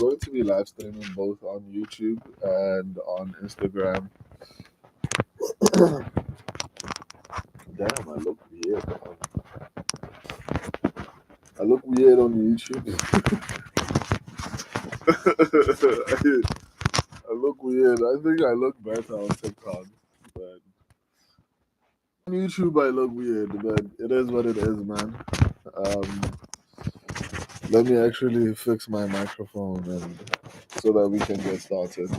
going to be live streaming both on YouTube and on Instagram. Damn, I look weird. I look weird on YouTube. I look weird. I think I look better on TikTok, but on YouTube I look weird. But it is what it is, man. Um, Let me actually fix my microphone and so that we can get started.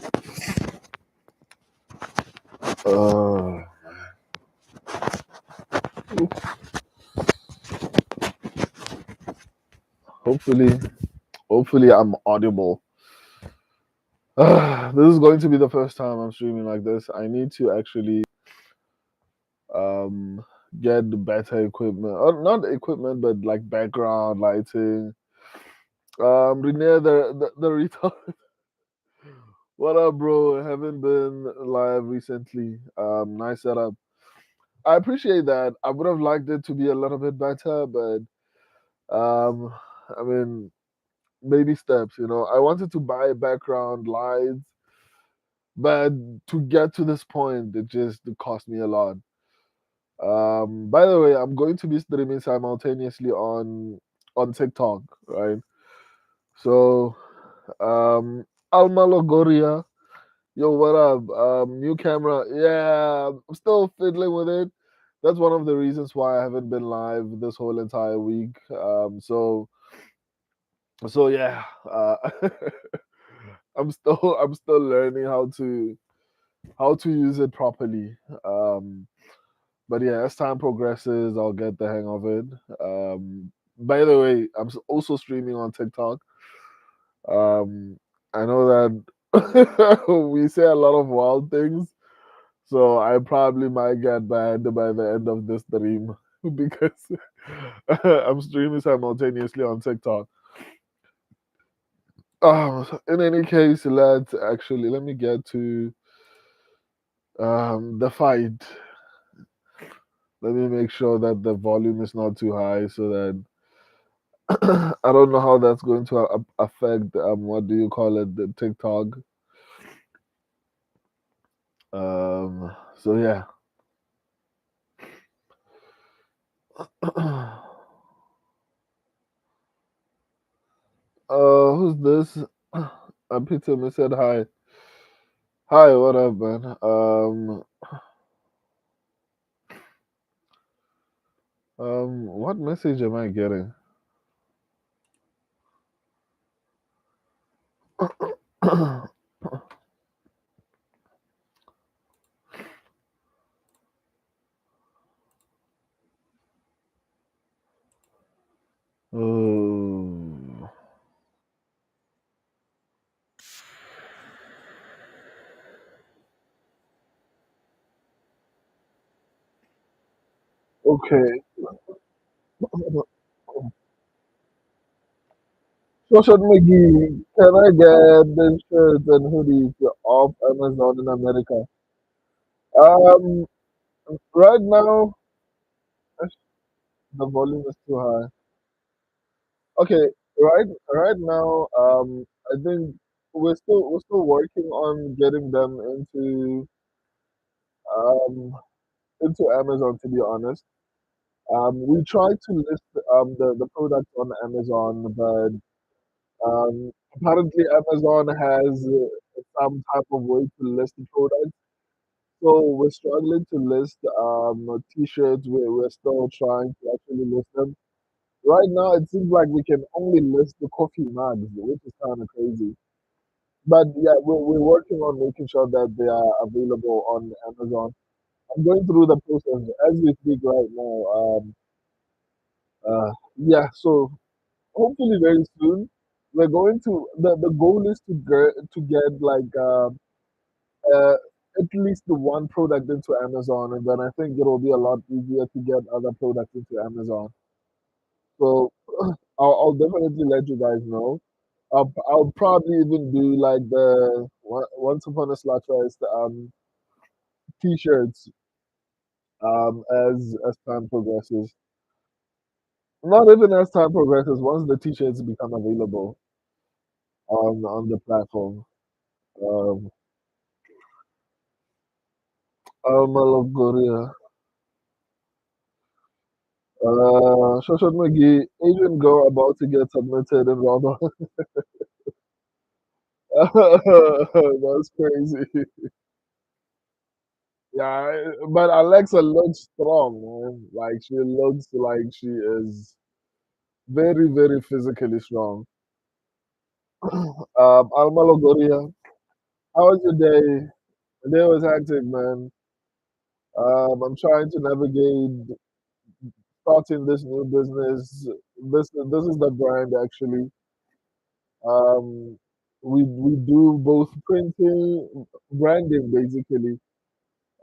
Uh, hopefully, hopefully I'm audible. This is going to be the first time I'm streaming like this. I need to actually um get better equipment. Not equipment, but like background lighting. Renee, the retard. What up, bro? Haven't been live recently. Nice setup. I appreciate that. I would have liked it to be a little bit better, but um, I mean, baby steps. I wanted to buy background lights, but to get to this point, it cost me a lot. By the way, I'm going to be streaming simultaneously on TikTok, right? So, um, Alma Logoria, yo, what up? New camera, yeah, I'm still fiddling with it. That's one of the reasons why I haven't been live this whole entire week. So yeah, I'm still learning how to use it properly. Um, but yeah, as time progresses, I'll get the hang of it. By the way, also streaming on TikTok. Um, I know that we say a lot of wild things, so I probably might get banned by the end of this stream because I'm streaming simultaneously on TikTok. In any case, let me get to the fight. Let me make sure that the volume is not too high so that I don't know how that's going to affect what do you call it, the TikTok. So yeah. Who's this? Peter me said hi. Hi, what up, man? What message am I getting? Oh, okay. Social media, can I get the shirts and hoodies off Amazon in America? Um, right now, the volume is too high. Okay, right now, I think we're still working on getting them um into Amazon. To be honest, we tried to list the products on Amazon, but apparently Amazon has some type of way to list the products. So we're struggling to list t-shirts. We're still trying to actually list them. Right now, it seems like we can only list the coffee mugs, which is kind of crazy. But yeah, we're working on making sure that they are available on Amazon. I'm going through the process as we speak right now. Yeah, so hopefully very soon we're going to the goal is to get like uh, at least the one product into Amazon, and then I think it'll be a lot easier to get other products into Amazon. So I'll definitely let you guys know. I'll probably even do like the once upon a slaughter t-shirts as time progresses. Not even as time progresses, once the t-shirts become available. on the platform. Um, Almalogoria. Social media Asian girl about to get submitted in round one. That's crazy. Yeah, but Alexa looks strong, man. Like she looks like she is very, very physically strong. Alma Logoria, how was your day? The day was hectic, man. I'm trying to navigate starting this new business. This is the brand actually. Um, we do both printing, branding basically.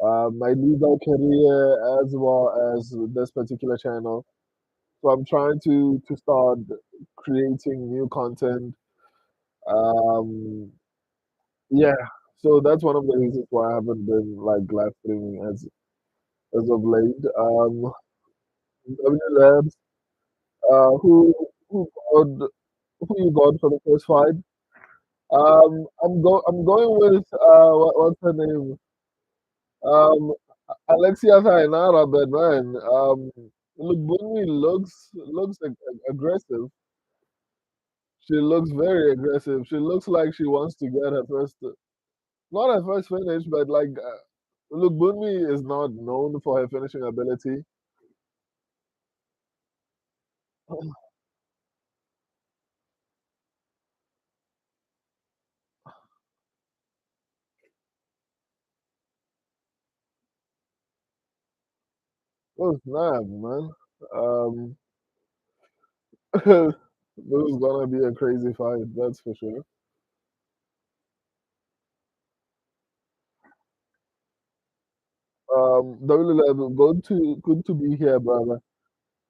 My legal career as well as this particular channel. So I'm trying to start creating new content. Um, yeah, so that's one of the reasons why I haven't been like live streaming as of late. W Labs, who got who you got for the first fight? I'm going with what's her name? Um, Alexia Tainara, but man, look, Bunmi looks aggressive. She looks very aggressive. She looks like she wants to get her first, not her first finish, but like, look, Bunmi is not known for her finishing ability. Oh snap, man! Um, this is gonna be a crazy fight, that's for sure. WLF, good to be here, brother.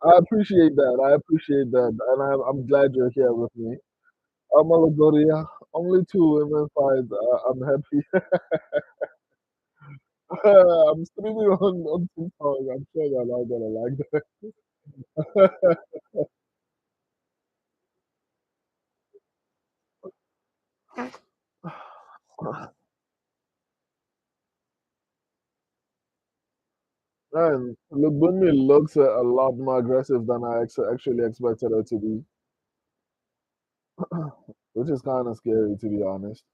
I appreciate that. I appreciate that, and I'm glad you're here with me. Malagoria, only two women fights. I'm happy. I'm streaming on TikTok. I'm sure they're not gonna like that. And Lubunmi looks a lot more aggressive than I actually expected her to be, which is kind of scary to be honest.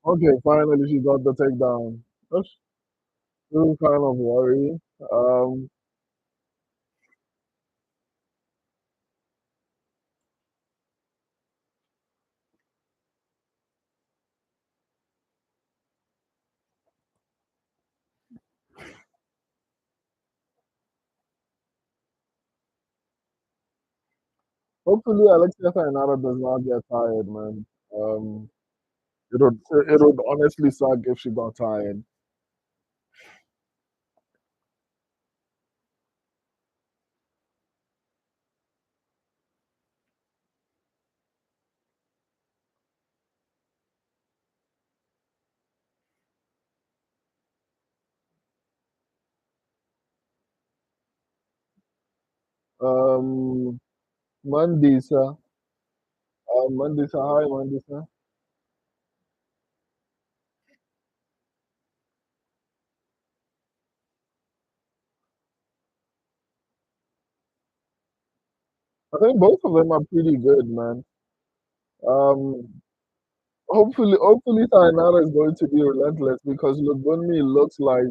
Okay, finally she got the takedown. That's still kind of worrying. Um, Hopefully Alexia Fainara does not get tired, man. Um, it would honestly suck if she got tired. Um, Mandisa, Mandisa, hi Mandisa. I think both of them are pretty good, man. Um, hopefully Tainara is going to be relentless because Lubunmi looks like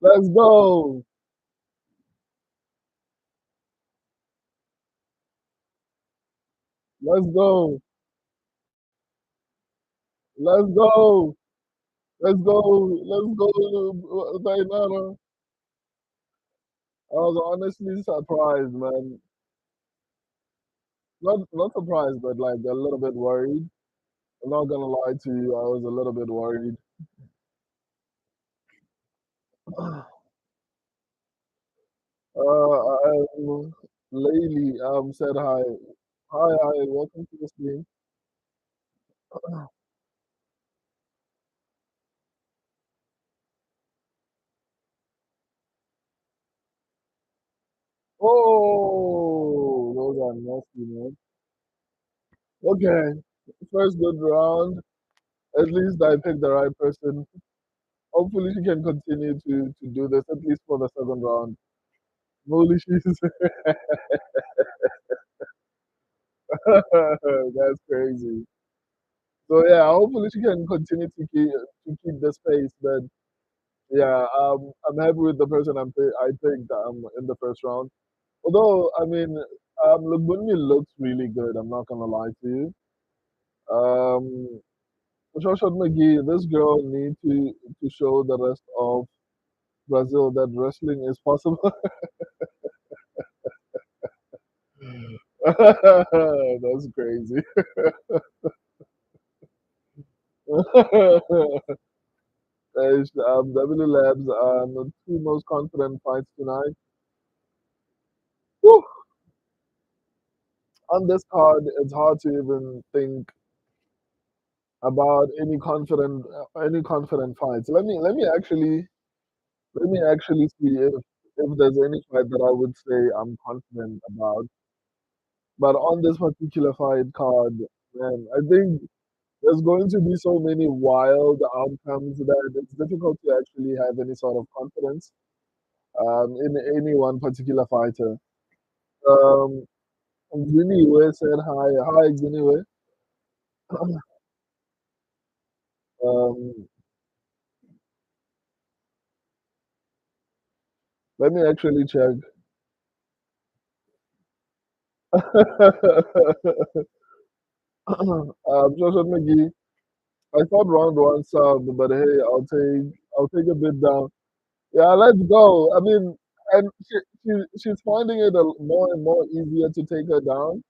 let's go, let's go, let's go, let's go, let's go, Tainara. I was honestly surprised, man. Not surprised, but like a little bit worried. I'm not gonna lie to you, I was a little bit worried. Laylee said hi. Hi, welcome to the stream. Oh, those are nasty, man. Okay, first good round. At least I picked the right person. Hopefully, she can continue to do this at least for the second round. Holy shit, that's crazy. So yeah, hopefully she can continue to keep this pace. But yeah, I'm happy with the person I picked in the first round. Although I mean, Lubunmi looks really good. I'm not gonna lie to you. Um, Shoshot McGee, this girl need to show the rest of Brazil that wrestling is possible. That's crazy. W Labs, the two most confident fights tonight. Whew. On this card, it's hard to even think about any confident fights. Let me actually see if there's any fight that I would say I'm confident about. But on this particular fight card, man, I think there's going to be so many wild outcomes that it's difficult to actually have any sort of confidence in any one particular fighter. Um, Giniwe said hi. Hi, Giniwe. Um, let me actually check. Joshua McGee, I thought round one sub, but hey, I'll take a bit down. Yeah, let's go. I mean, and she's finding it more and more easier to take her down.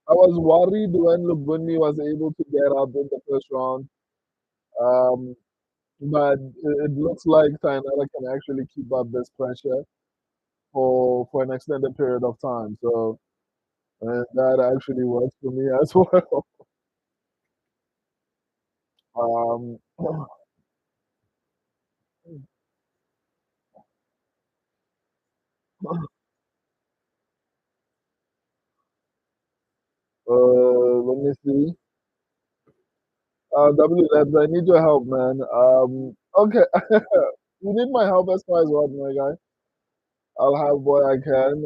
I was worried when Lubunmi was able to get up in the first round, um, but it looks like Tainara can actually keep up this pressure for an extended period of time. So that actually works for me as well. Um, let me see. W Labs, I need your help, man. Okay, you need my help as far as what, my guy? I'll have what I can.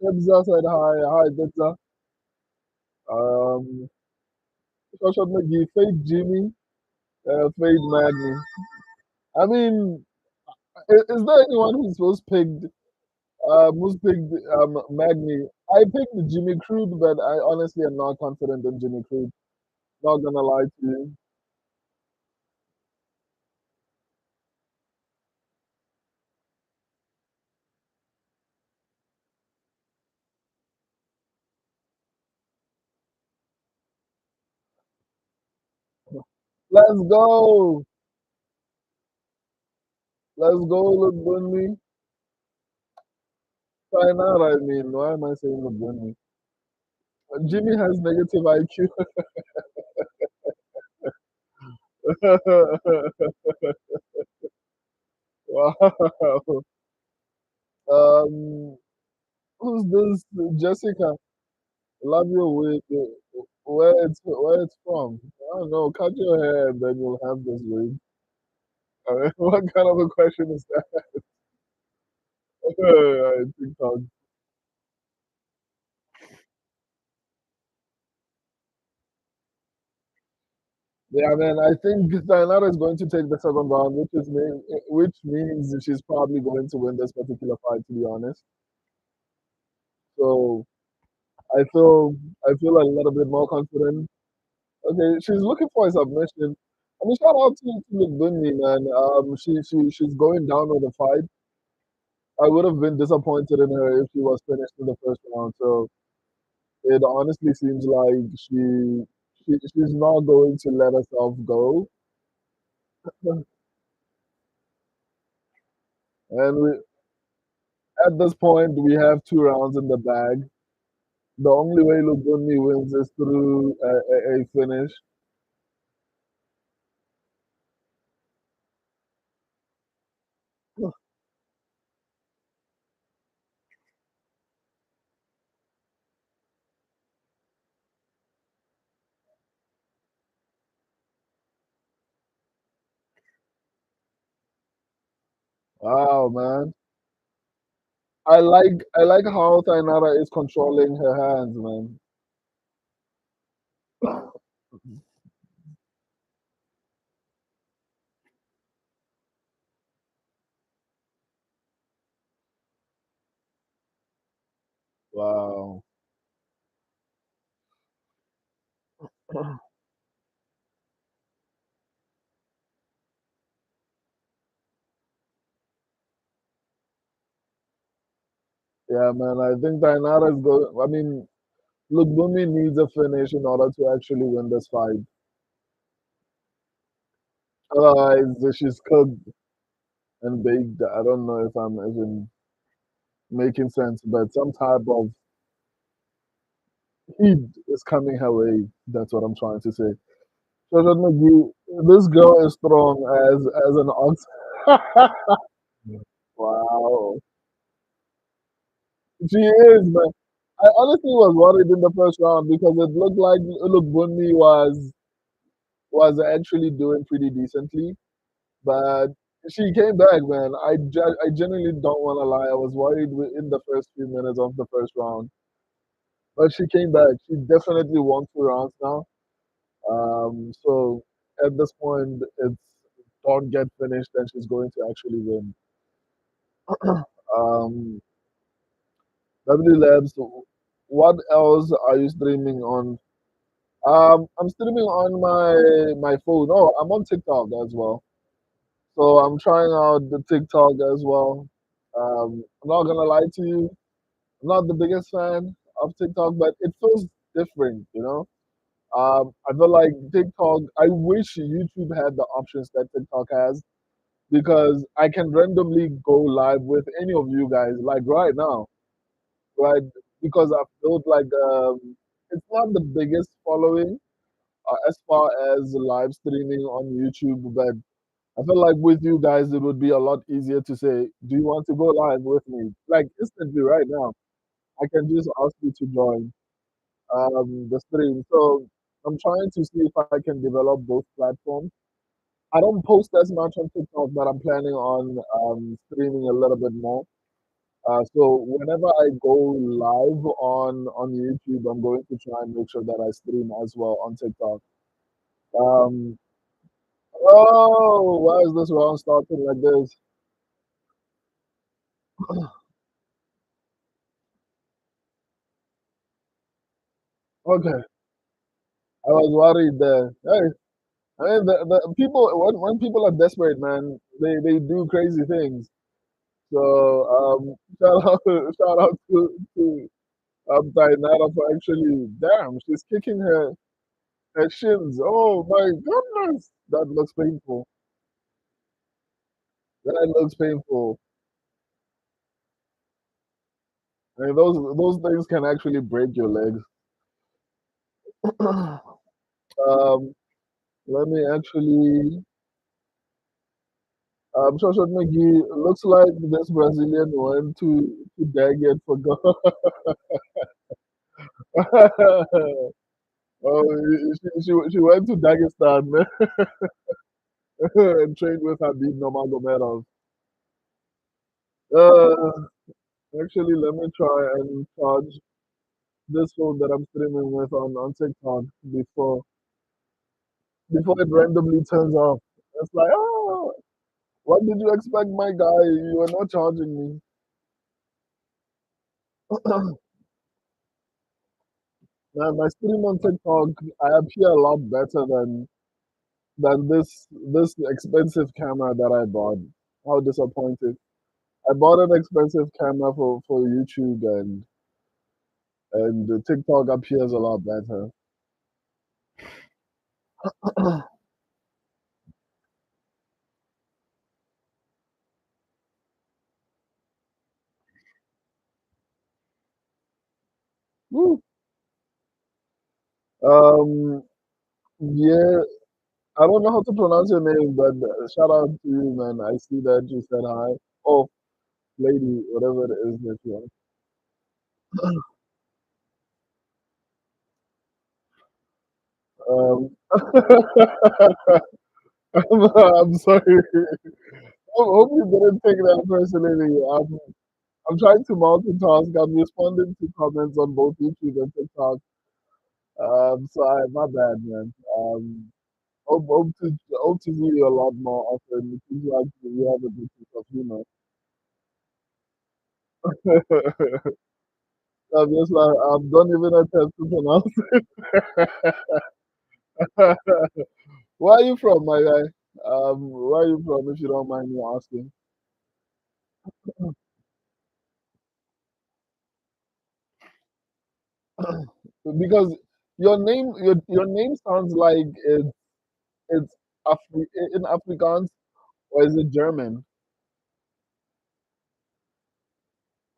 Dibza said hi. Hi, Dibza. Um, Shoshat McGee, Fade Jimmy, Fade Magni. I mean, is there anyone who's picked Magni? I picked Jimmy Crude, but I honestly am not confident in Jimmy Crude. Not gonna lie to you. Let's go. Let's go, Lubunmi. Sayonara, I mean, why am I saying Lubunmi? Jimmy has negative IQ. Wow. Um, who's this? Jessica. Love your way. where it's from. I don't know. Cut your hair and then you'll have this wig. What kind of a question is that? TikTok. Yeah, man. I think Diana is going to take the second round, which means she's probably going to win this particular fight. To be honest, so I feel I feel a little bit more confident. Okay, she's looking for a submission. I mean, shout out to Lugbunmi, man. She's going down with the fight. I would have been disappointed in her if she was finished in the first round. So it honestly seems like she's not going to let herself go. And at this point, we have two rounds in the bag. The only way Lugbunmi wins is through a finish. Wow, man. I like how Tainara is controlling her hands, man. Wow. Yeah, man. I think Tainara is going. I mean, Lugbumi needs a finish in order to actually win this fight. Otherwise, she's cooked and baked. I don't know if I'm even making sense, but some type of heat is coming her way. That's what I'm trying to say. Shoshat McGee, this girl is strong as an ox. Wow, she is, man. I honestly was worried in the first round because it looked like Bunmi was actually doing pretty decently, but she came back, man. I genuinely don't want to lie. I was worried in the first few minutes of the first round, but she came back. She definitely won two rounds now. So at this point, it's don't get finished, and she's going to actually win. Um, W Labs, what else are you streaming on? I'm streaming on my phone. Oh, I'm on TikTok as well. So I'm trying out the TikTok as well. I'm not gonna lie to you. I'm not the biggest fan of TikTok, but it feels different, you know. I feel like TikTok. I wish YouTube had the options that TikTok has because I can randomly go live with any of you guys, like right now, right? Because I've built like it's not the biggest following as far as live streaming on YouTube, but I feel like with you guys, it would be a lot easier to say, "Do you want to go live with me?" Like instantly right now, I can just ask you to join the stream. So I'm trying to see if I can develop both platforms. I don't post as much on TikTok, but I'm planning on streaming a little bit more. So whenever I go live on YouTube, I'm going to try and make sure that I stream as well on TikTok. Um, oh, why is this round starting like this? Okay, I was worried there. Hey, I mean, the people when people are desperate, man, they do crazy things. So shout out to Dainara for actually, damn, she's kicking her shins. Oh my goodness, that looks painful. That looks painful. I mean, those things can actually break your legs. Let me actually. Shoshat McGee looks like this Brazilian went to beg it for God. Oh, she went to Dagestan and trained with Habib Nurmagomedov. Uh, Actually, let me try and charge this phone that I'm streaming with on TikTok before it randomly turns off. It's like, oh, what did you expect, my guy? You are not charging me. Man, my stream on TikTok, I appear a lot better than this expensive camera that I bought. How disappointed! I bought an expensive camera for YouTube and the TikTok appears a lot better. Woo. Um, yeah, I don't know how to pronounce your name, but shout out to you, man. I see that you said hi. Oh, lady, whatever it is that you are. I'm sorry. I hope you didn't take that personally. I'm trying to multitask. I'm responding to comments on both YouTube and TikTok. My bad, man. Hope to see you a lot more often. It seems like you have a good sense of humor. I'm just like, don't even attempt to pronounce it. Where are you from, my guy? Where are you from, if you don't mind me asking? Because your name sounds like it's in Afrikaans, or is it German?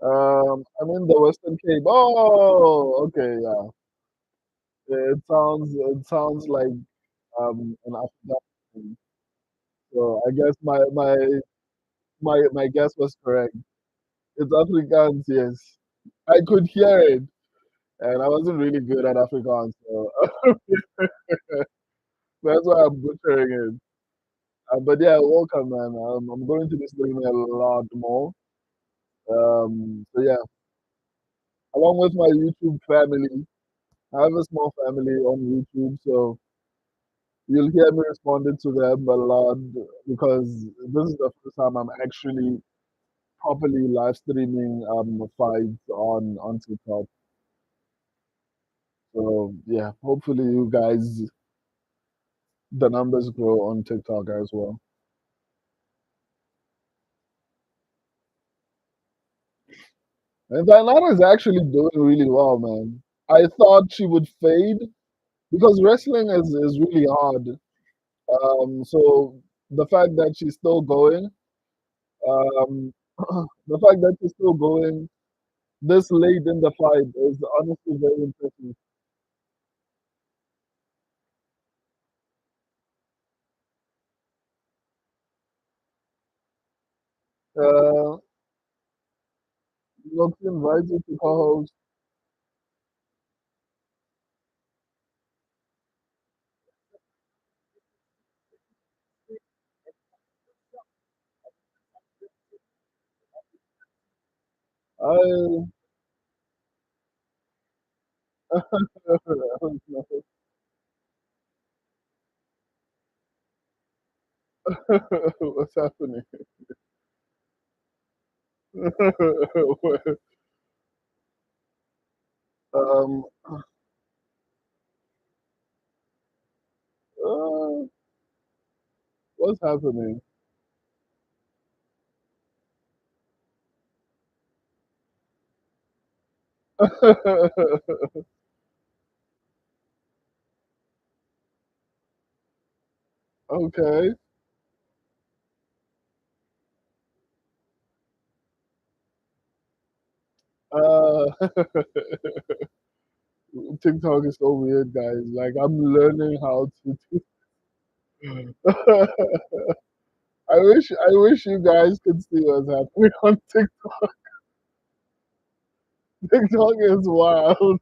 I'm in the Western Cape. Oh, okay, yeah. It sounds like an Afrikaans. So I guess my guess was correct. It's Afrikaans, yes. I could hear it, and I wasn't really good at Afrikaans, so that's why I'm butchering it. But yeah, welcome, man. I'm going to be streaming a lot more. So yeah, along with my YouTube family, I have a small family on YouTube, so you'll hear me responding to them a lot because this is the first time I'm actually properly live streaming fights on TikTok. So yeah, hopefully you guys the numbers grow on TikTok as well. And Diana is actually doing really well, man. I thought she would fade because wrestling is really hard. So the fact that she's still going, um, the fact that she's still going this late in the fight is honestly very impressive. Uh, Looks invited to co-host. I What's happening? um, uh, what's happening? Okay. Uh, TikTok is so weird, guys. Like I'm learning how to. I wish you guys could see what's happening on TikTok. TikTok is wild.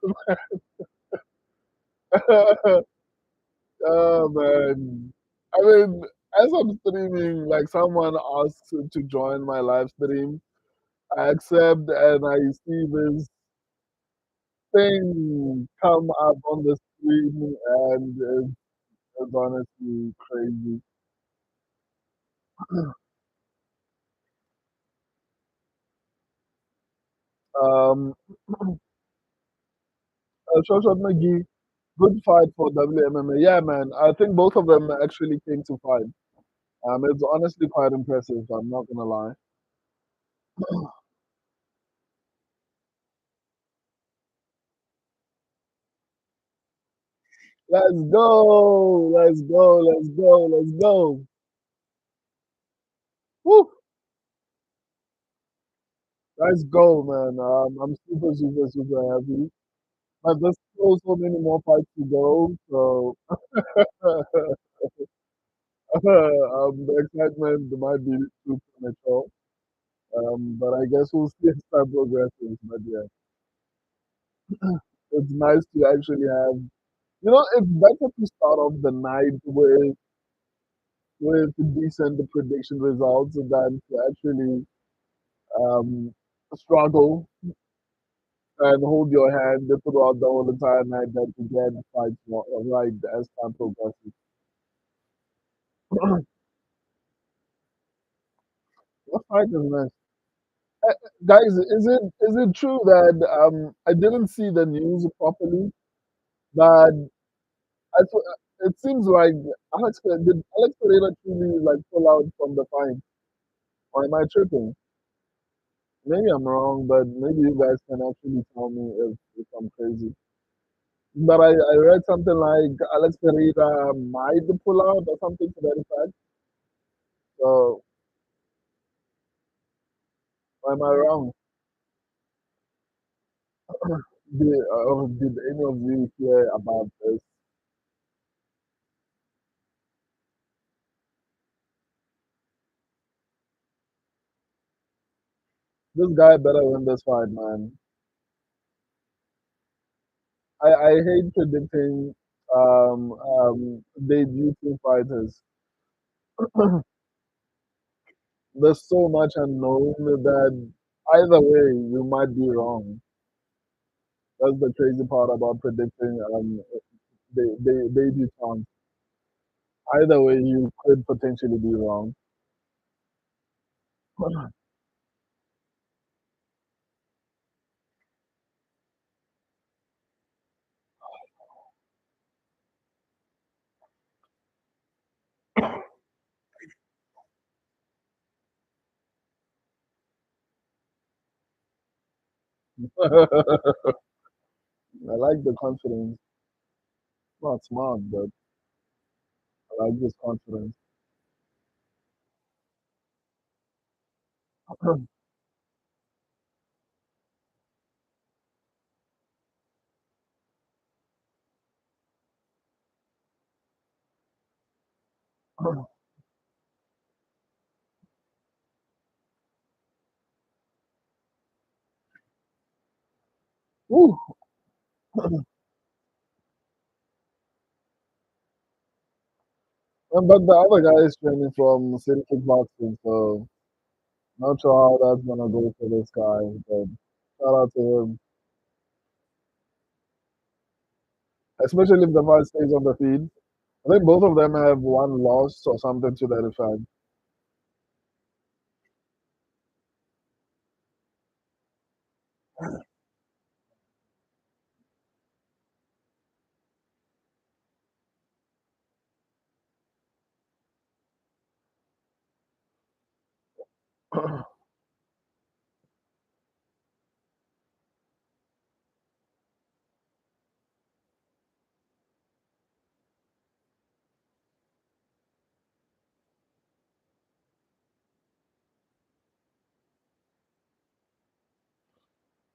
Oh man. I mean, as I'm streaming, like someone asks to join my live stream, I accept and I see this thing come up on the screen and it's honestly crazy. Um, Shoshat McGee, good fight for WMMA. Yeah, man. I think both of them actually came to fight. It's honestly quite impressive. I'm not gonna lie. Let's go! Let's go! Let's go! Let's go! Woo! Let's go, man. I'm super, super, super happy. But there's still so many more fights to go. So the excitement might be too premature. But I guess we'll see as time progresses. But yeah, it's nice to actually have. You know, it's better to start off the night with decent prediction results than to actually um, struggle and hold your hand throughout the whole entire night than to get fights right as time progresses. What fight is next? Guys, is it true that I didn't see the news properly, but it seems like did Alex Pereira truly like pull out from the fight, or am I tripping? Maybe I'm wrong, but maybe you guys can actually tell me if I'm crazy. But I read something like Alex Pereira might pull out or something to that effect. So am I wrong? Did any of you hear about this? This guy better win this fight, man. I hate predicting debuting fighters. There's so much unknown that either way you might be wrong. That's the crazy part about predicting debutants. Either way you could potentially be wrong. I like the confidence. Not smart, but I like this confidence. Woo. But the other guy is training from City Kickboxing, so not sure how that's gonna go for this guy. But shout out to him, especially if the fight stays on the feed. I think both of them have one loss or something to that effect.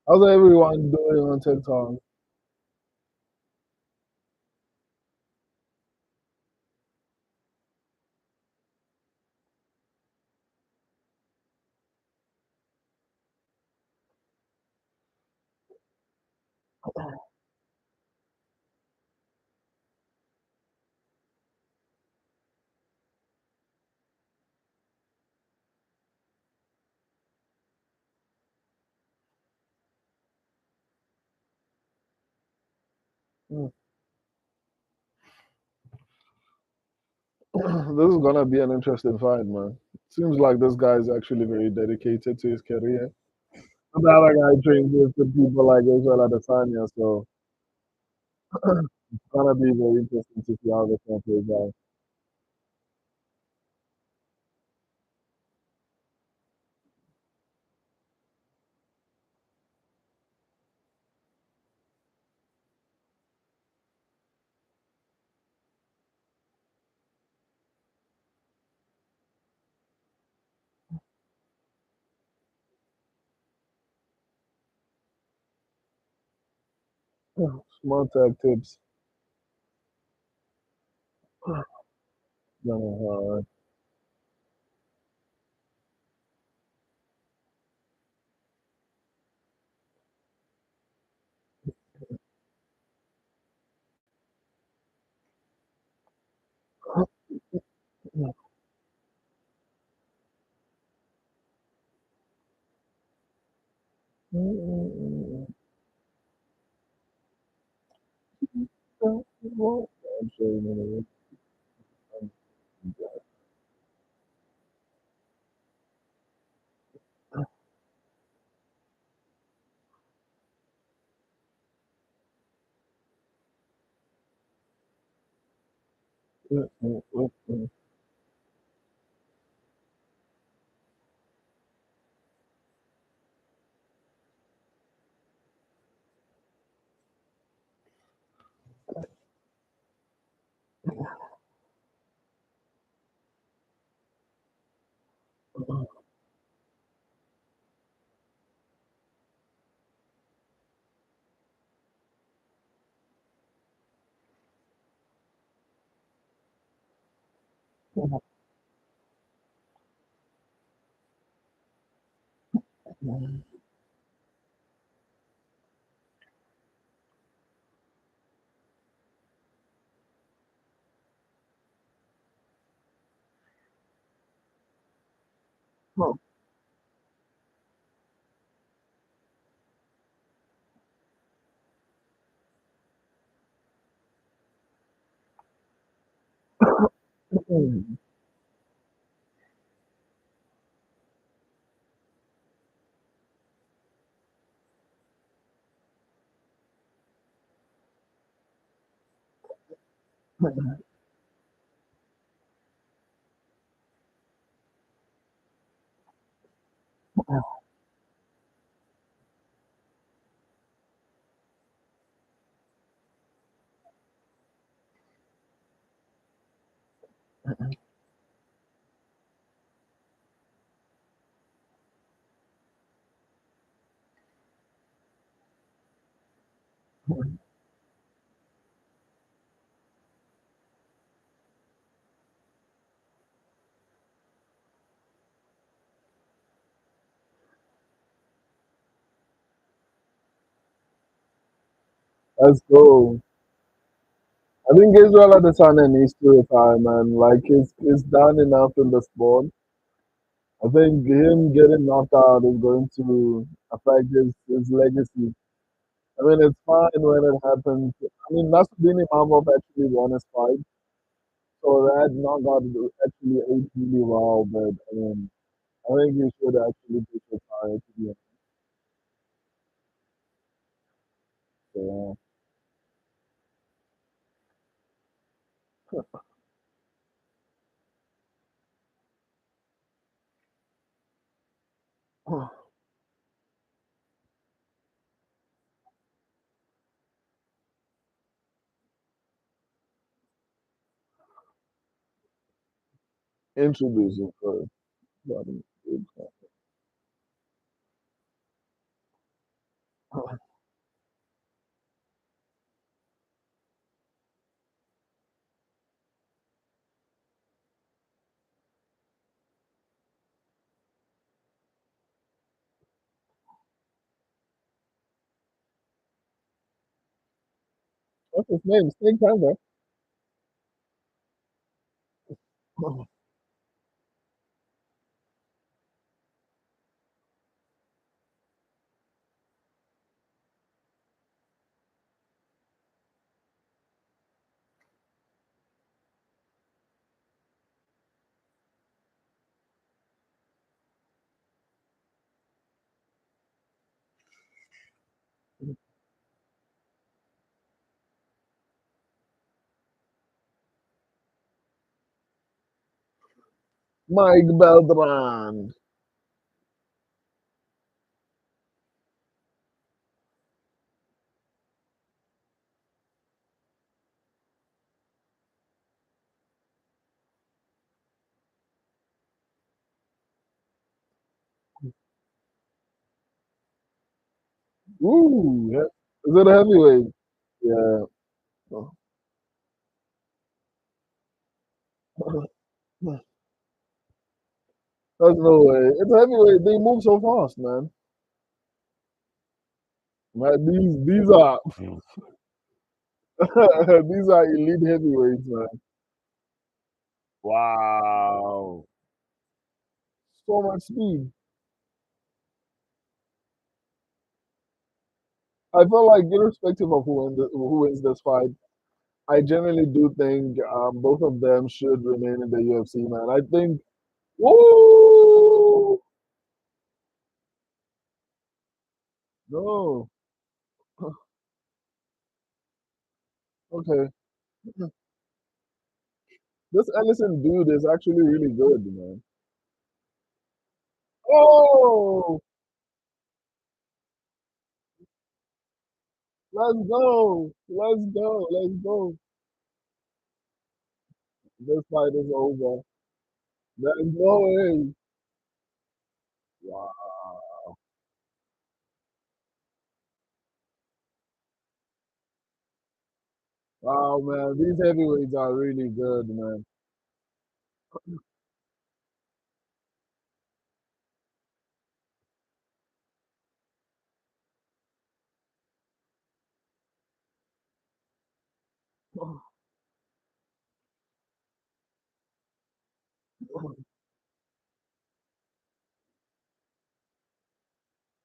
How's everyone doing on TikTok? Mm. This is gonna be an interesting fight, man. Seems like this guy is actually very dedicated to his career. The other guy trains with the people like Israel Adesanya, so it's gonna be very interesting to see how this one plays out. Small tech tips. No, I'm sure you know it. Let's go. I think Israel Adesanya needs to retire, man. Like it's done enough in the sport. I think him getting knocked out is going to affect his legacy. I mean, it's fine when it happens. I mean, Nasruddin Imamov actually won his fight, so that knockout actually aged really well. But I mean, I think he should actually be retired to be honest. So, yeah. Introducing first. Bobby. What's his name? Snake Panther. Mike Beltran. Ooh, yeah. Is it a heavyweight? Yeah. Oh. There's no way. It's a heavyweight. They move so fast, man. Man, these are these are elite heavyweights, man. Wow. So much speed. I feel like irrespective of who wins this fight, I generally do think both of them should remain in the UFC, man. I think. Woo! No. Okay. This Ellison dude is actually really good, man. Oh, let's go. Let's go. Let's go. This fight is over. There's no way. Wow. Wow, man. These heavyweights are really good, man.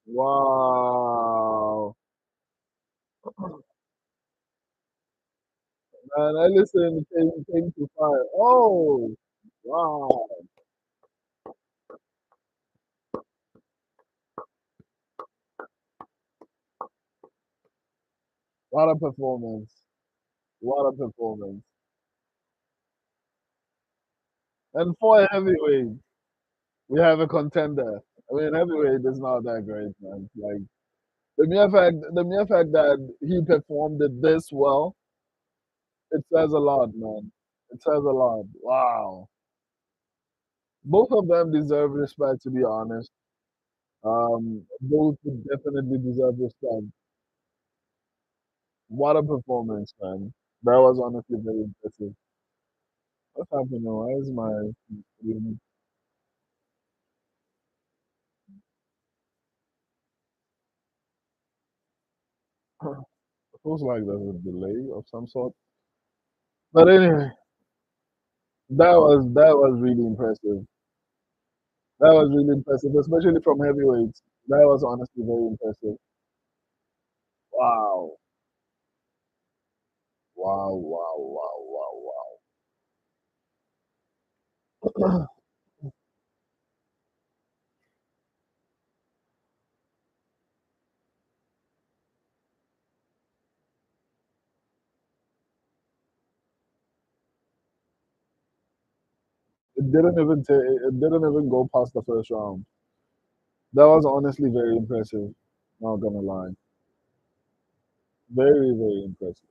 Wow. Man, Ellison came to fight. Oh, wow. What a performance. What a performance. And for heavyweight, we have a contender. I mean, heavyweight is not that great, man. Like the mere fact that he performed it this well, it says a lot, man. It says a lot. Wow. Both of them deserve respect, to be honest. Both would definitely deserve respect. What a performance, man. That was honestly very impressive. What's happening? Why is my screen- it feels like there's a delay of some sort? But anyway, that was really impressive. That was really impressive, especially from heavyweights. That was honestly very impressive. Wow. Wow, wow, wow, wow, wow. It didn't even go past the first round. That was honestly very impressive. Not gonna lie. Very, very impressive.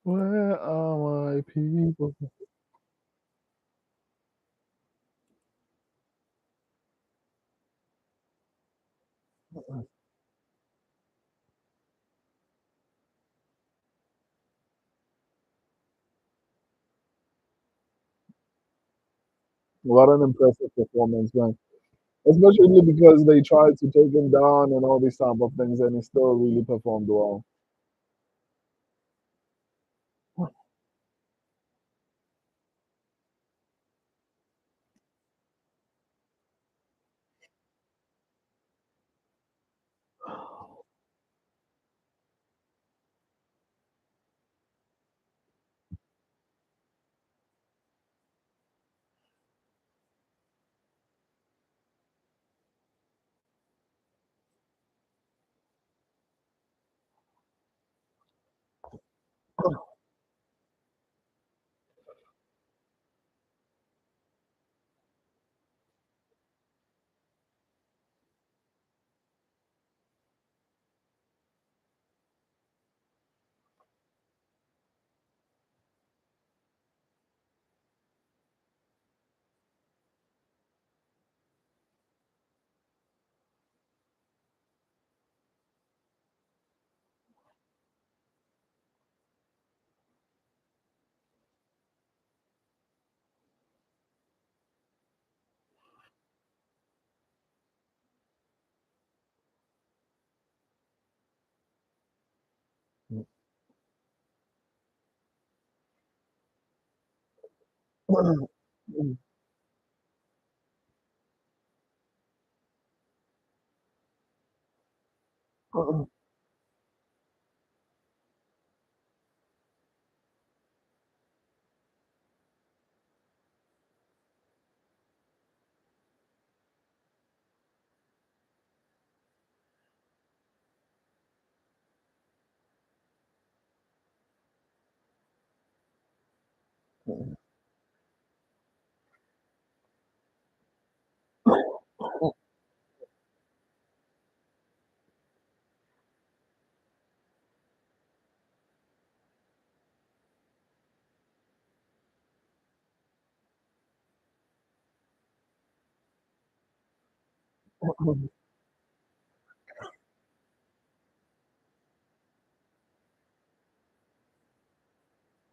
Where are my people? What an impressive performance, man. Especially because they tried to take him down and all these type of things, and he still really performed well.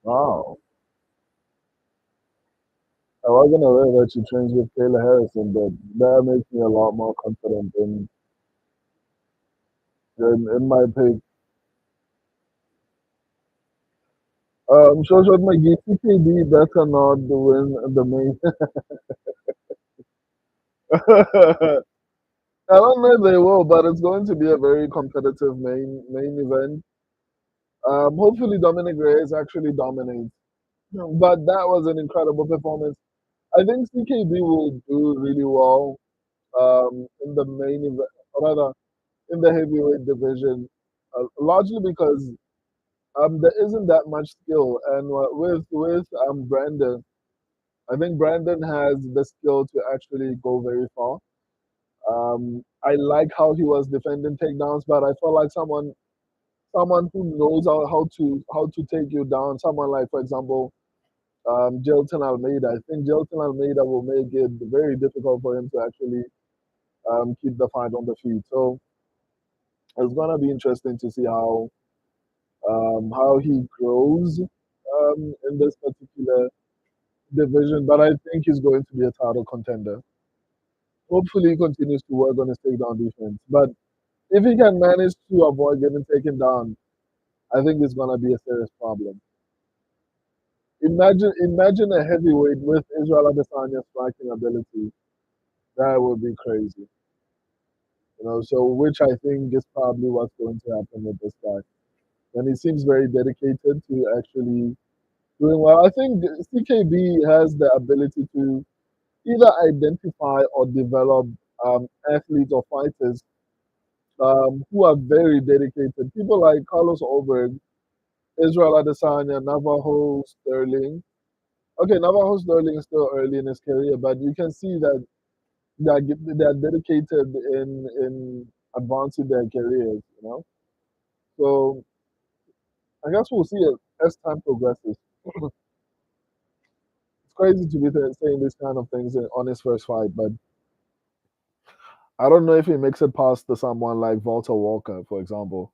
Wow. I wasn't aware that she trains with Kayla Harrison, but that makes me a lot more confident in my pick. Shoshat McGee, CKD better not win the main. I don't know if they will, but it's going to be a very competitive main event. Hopefully Dominic Reyes actually dominates. But that was an incredible performance. I think CKB will do really well in the main event, or rather in the heavyweight division, largely because there isn't that much skill, and with Brandon, I think Brandon has the skill to actually go very far. I like how he was defending takedowns, but I felt like someone who knows how to take you down. Someone like, for example, Jelton Almeida. I think Jelton Almeida will make it very difficult for him to actually keep the fight on the feet. So it's gonna be interesting to see how he grows in this particular division. But I think he's going to be a title contender. Hopefully, he continues to work on his takedown defense. But if he can manage to avoid getting taken down, I think it's gonna be a serious problem. Imagine a heavyweight with Israel Adesanya's striking ability. That would be crazy. So which I think is probably what's going to happen with this guy. And he seems very dedicated to actually doing well. I think CKB has the ability to either identify or develop athletes or fighters who are very dedicated. People like Carlos Ulberg, Israel Adesanya, Navajo Sterling. Okay, Navajo Sterling is still early in his career, but you can see that they are dedicated in advancing their careers. So I guess we'll see it as time progresses. It's crazy to be saying these kind of things on his first fight, but I don't know if he makes it past the someone like Walter Walker, for example.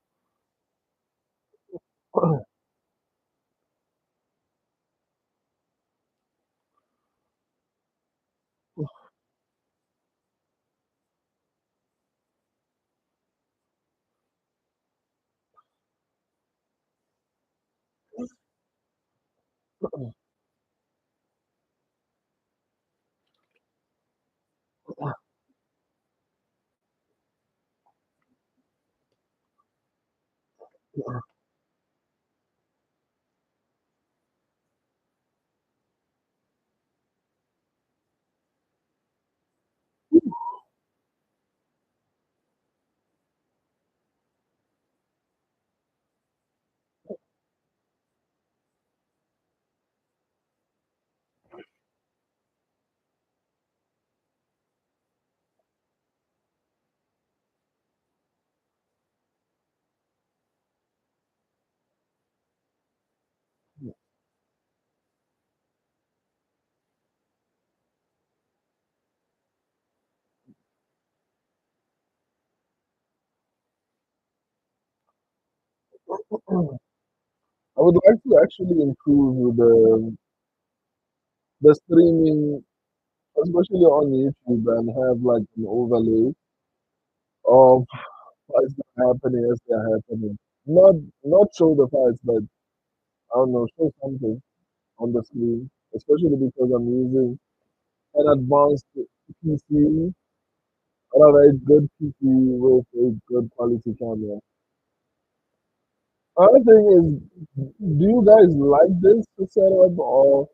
I would like to actually improve the streaming, especially on YouTube, and have like an overlay of what's happening as they're happening. Not show the fights, but I don't know, show something on the screen. Especially because I'm using an advanced PC, and a very good PC with a good quality camera. Another thing is, do you guys like this setup, or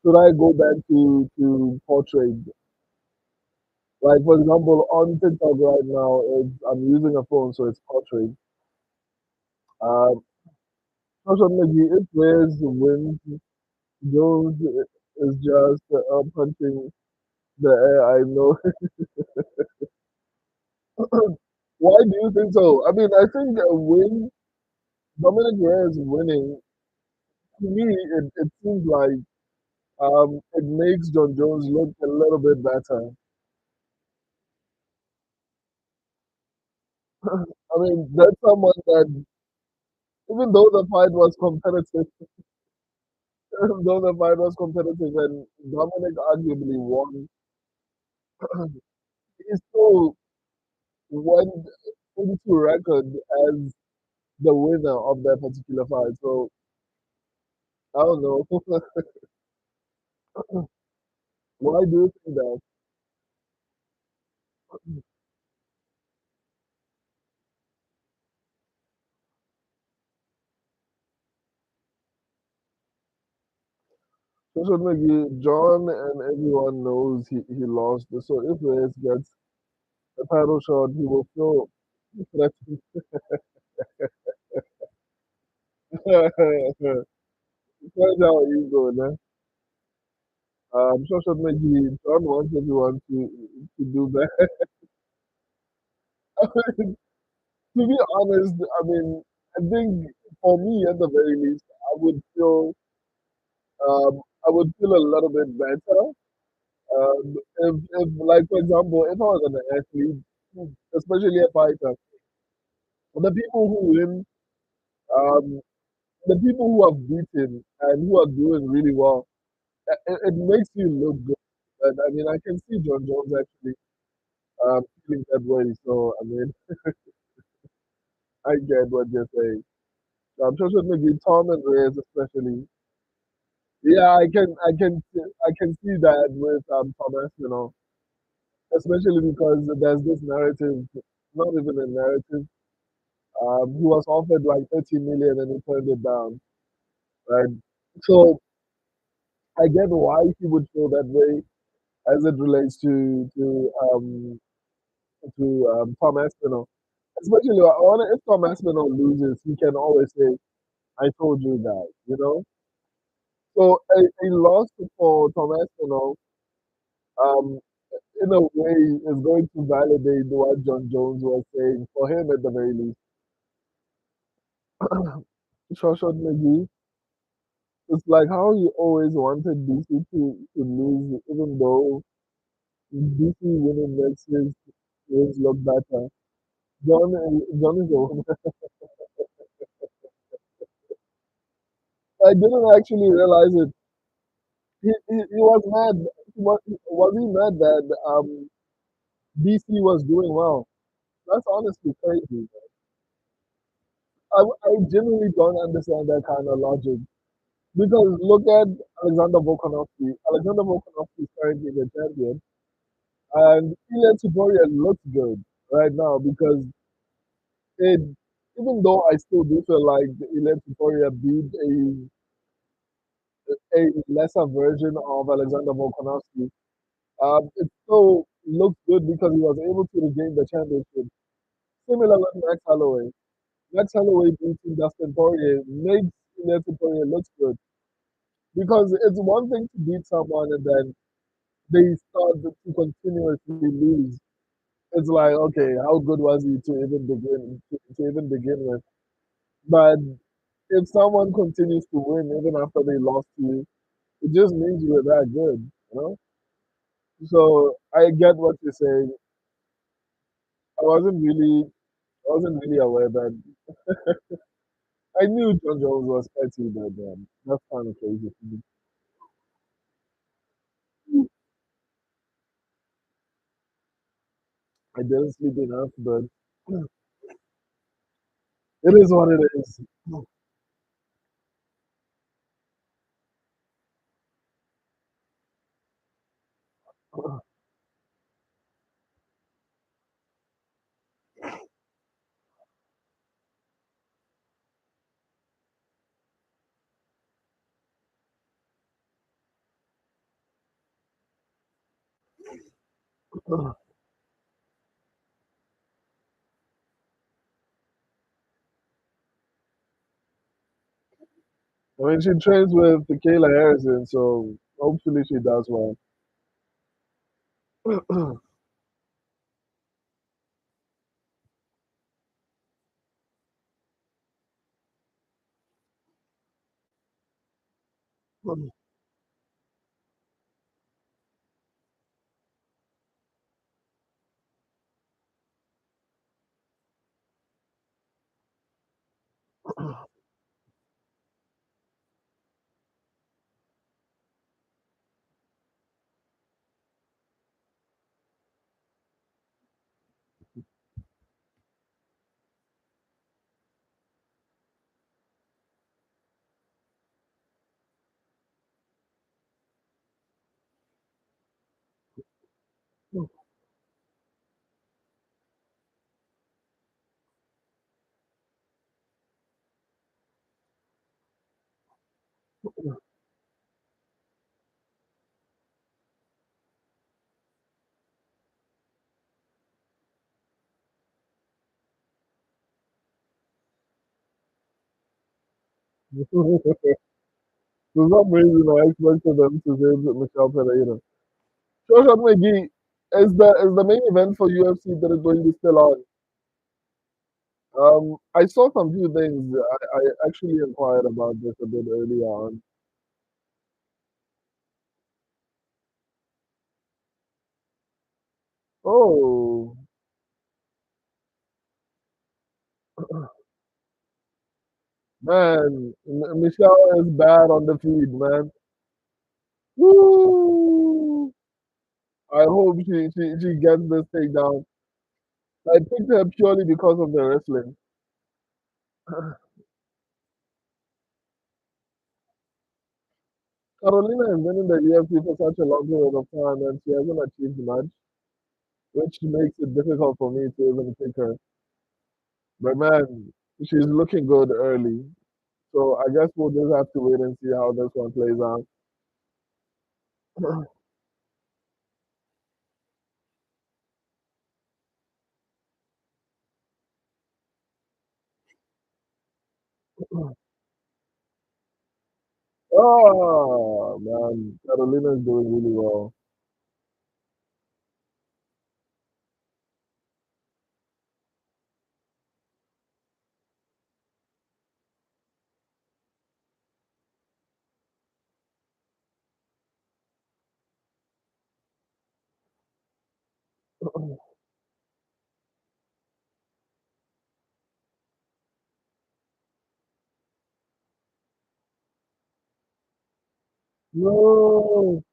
should I go back to portrait? Like for example, on TikTok right now, I'm using a phone, so it's portrait. Um, social media, it plays when Jones is just punching the air. I know. Why do you think so? I mean, I think a win, Dominic Reyes winning, to me, it seems like it makes John Jones look a little bit better. I mean, that's someone that, even though the fight was competitive, even though the fight was competitive and Dominic arguably won, he still went into record as the winner of that particular fight. So I don't know. Why do you think that? Social media, John and everyone knows he lost. So if Reyes gets a title shot, he will feel threatened. That's how ego, né? Social media, John wants everyone to do that. To be honest, I mean, I think for me, at the very least, I would feel a little bit better. If, like, for example, if I was an athlete, especially a fighter, the people who win, um, the people who have beaten and who are doing really well, it makes you look good. But I mean, I can see John Jones actually feeling that way. So I mean, I get what you're saying. I'm sure maybe Tom and Reyes especially. Yeah, I can see that with Thomas, especially because there's this narrative, not even a narrative. He was offered like 30 million and he turned it down, right? So I get why he would feel that way as it relates to Tom Aspinall. Especially if Tom Aspinall loses, he can always say, "I told you guys," you know. So a loss for Tom Aspinall, um, in a way, is going to validate what John Jones was saying for him at the very least. Shoshan McGee, it's like how he always wanted DC to lose, even though DC winning matches. wins look better. John is a woman. I didn't actually realize it. He was mad. Was he mad that DC was doing well? That's honestly crazy. I genuinely don't understand that kind of logic. Because look at Alexander Volkanovski. Alexander Volkanovski is currently the champion. And Ilya Tuporia looks good right now because it, even though I still do feel like Ilya Tuporia beat a lesser version of Alexander Volkanovski, it still looks good because he was able to regain the championship. Similar with Max Holloway. Max Holloway beating Dustin Poirier makes Ilya Tuporia look good because it's one thing to beat someone and then they start to continuously lose. It's like, okay, how good was he to even begin with? But if someone continues to win even after they lost to you, it just means you were that good, you know? So I get what you're saying. I wasn't really aware that I knew John Jones was petty, but that's kind of crazy to me. I didn't sleep enough, but it is what it is. I mean, she trains with Kayla Harrison, so hopefully she does well. For some reason, I expected them to say Michelle Pereira. Joshua McGee is the main event for UFC that is going to be still on. I saw some few things. I actually inquired about this a bit earlier on. Oh, man, Michelle is bad on the feed, man. Woo! I hope she gets this takedown. I picked her purely because of the wrestling. Carolina has been in the UFC for such a long period of time and she hasn't achieved much, which makes it difficult for me to even pick her. But man, she's looking good early. So I guess we'll just have to wait and see how this one plays out. Oh man, Carolina's doing really well. No,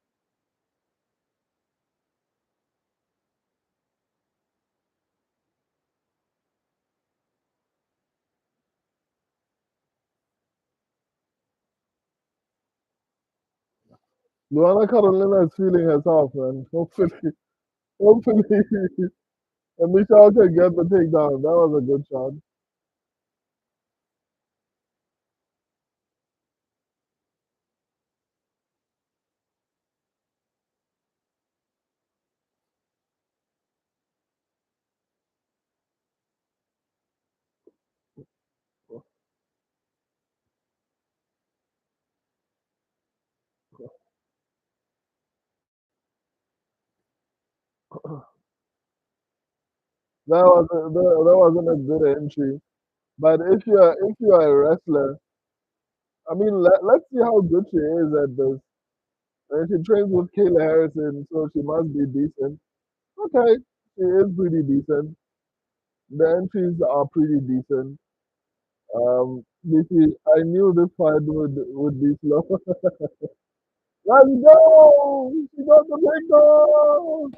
Luana Carolina is feeling herself, man. Hopefully, hopefully, and Michelle can get the takedown. That was a good shot. That wasn't a good entry. But if you are a wrestler, I mean, let's see how good she is at this. And she trains with Kayla Harrison, so she must be decent. Okay, she is pretty decent. The entries are pretty decent. I knew this fight would be slow. Let's go! She got the takedown!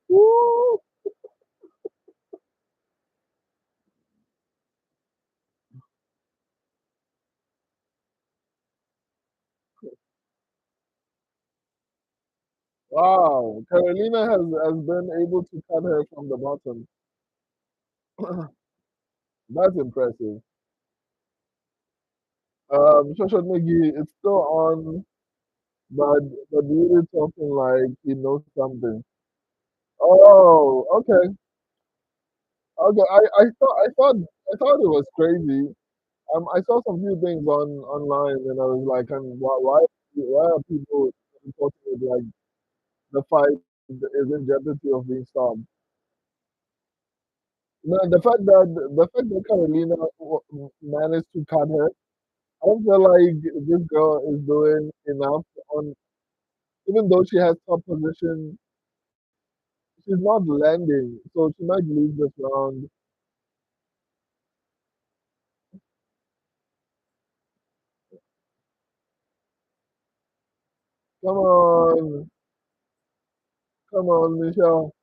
Woo! Wow, Carolina has been able to cut her from the bottom. That's impressive. Shoshat McGee, it's still on, but really talking like he knows something. Oh, okay, okay. I thought it was crazy. I saw some few things online, and I was like, why are people reporting it like the fight is in jeopardy of being stopped? No, the fact that Carolina managed to cut her, I don't feel like this girl is doing enough on. Even though she has top position, she's not landing, so she might lose this round. Come on, Michelle.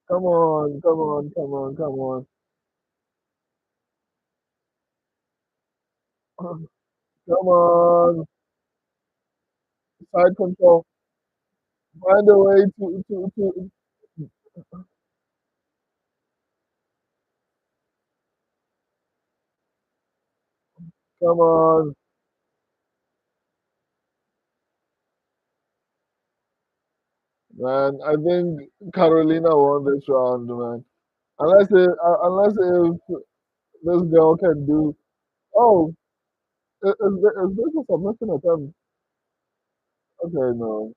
Come on. Come on, side control. Find a way to come on, man. I think Carolina won this round, man. Unless if this girl can do. Oh, is this a submission attempt? Okay, no.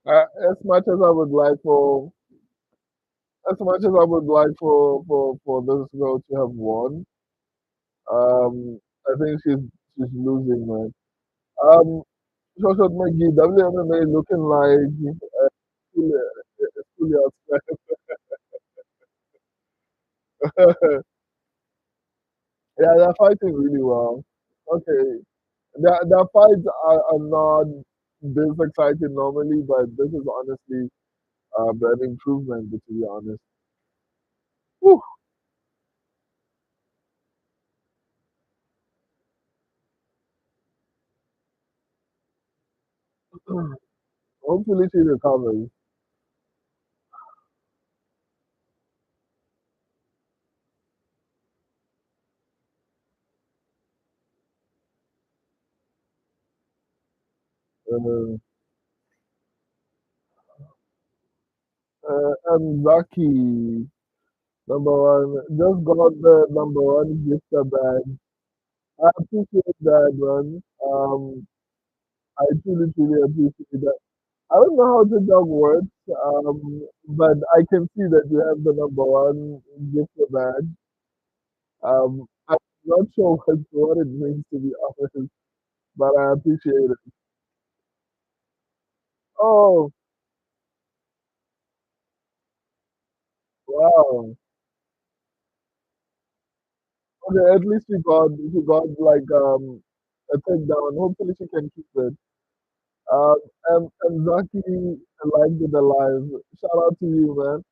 As much as I would like for, as much as I would like for this girl to have won, I think she's losing, man. Um, Shoshat McGee, WMMA looking like fully, fully outside. Yeah, they're fighting really well. Okay, their fights are not this exciting normally, but this is honestly an improvement, to be honest. Whew. Hopefully she recovers. Uh, and Zaki, number one, just got the number one gifter bag. I appreciate that, man. I truly appreciate that. I don't know how the dog works, but I can see that you have the number one gifter bag. I'm not sure what it means, to be honest, but I appreciate it. Oh, wow. Okay, at least she got like a takedown. Hopefully she can keep it. Um, and Zaki liked it alive. Shout out to you, man.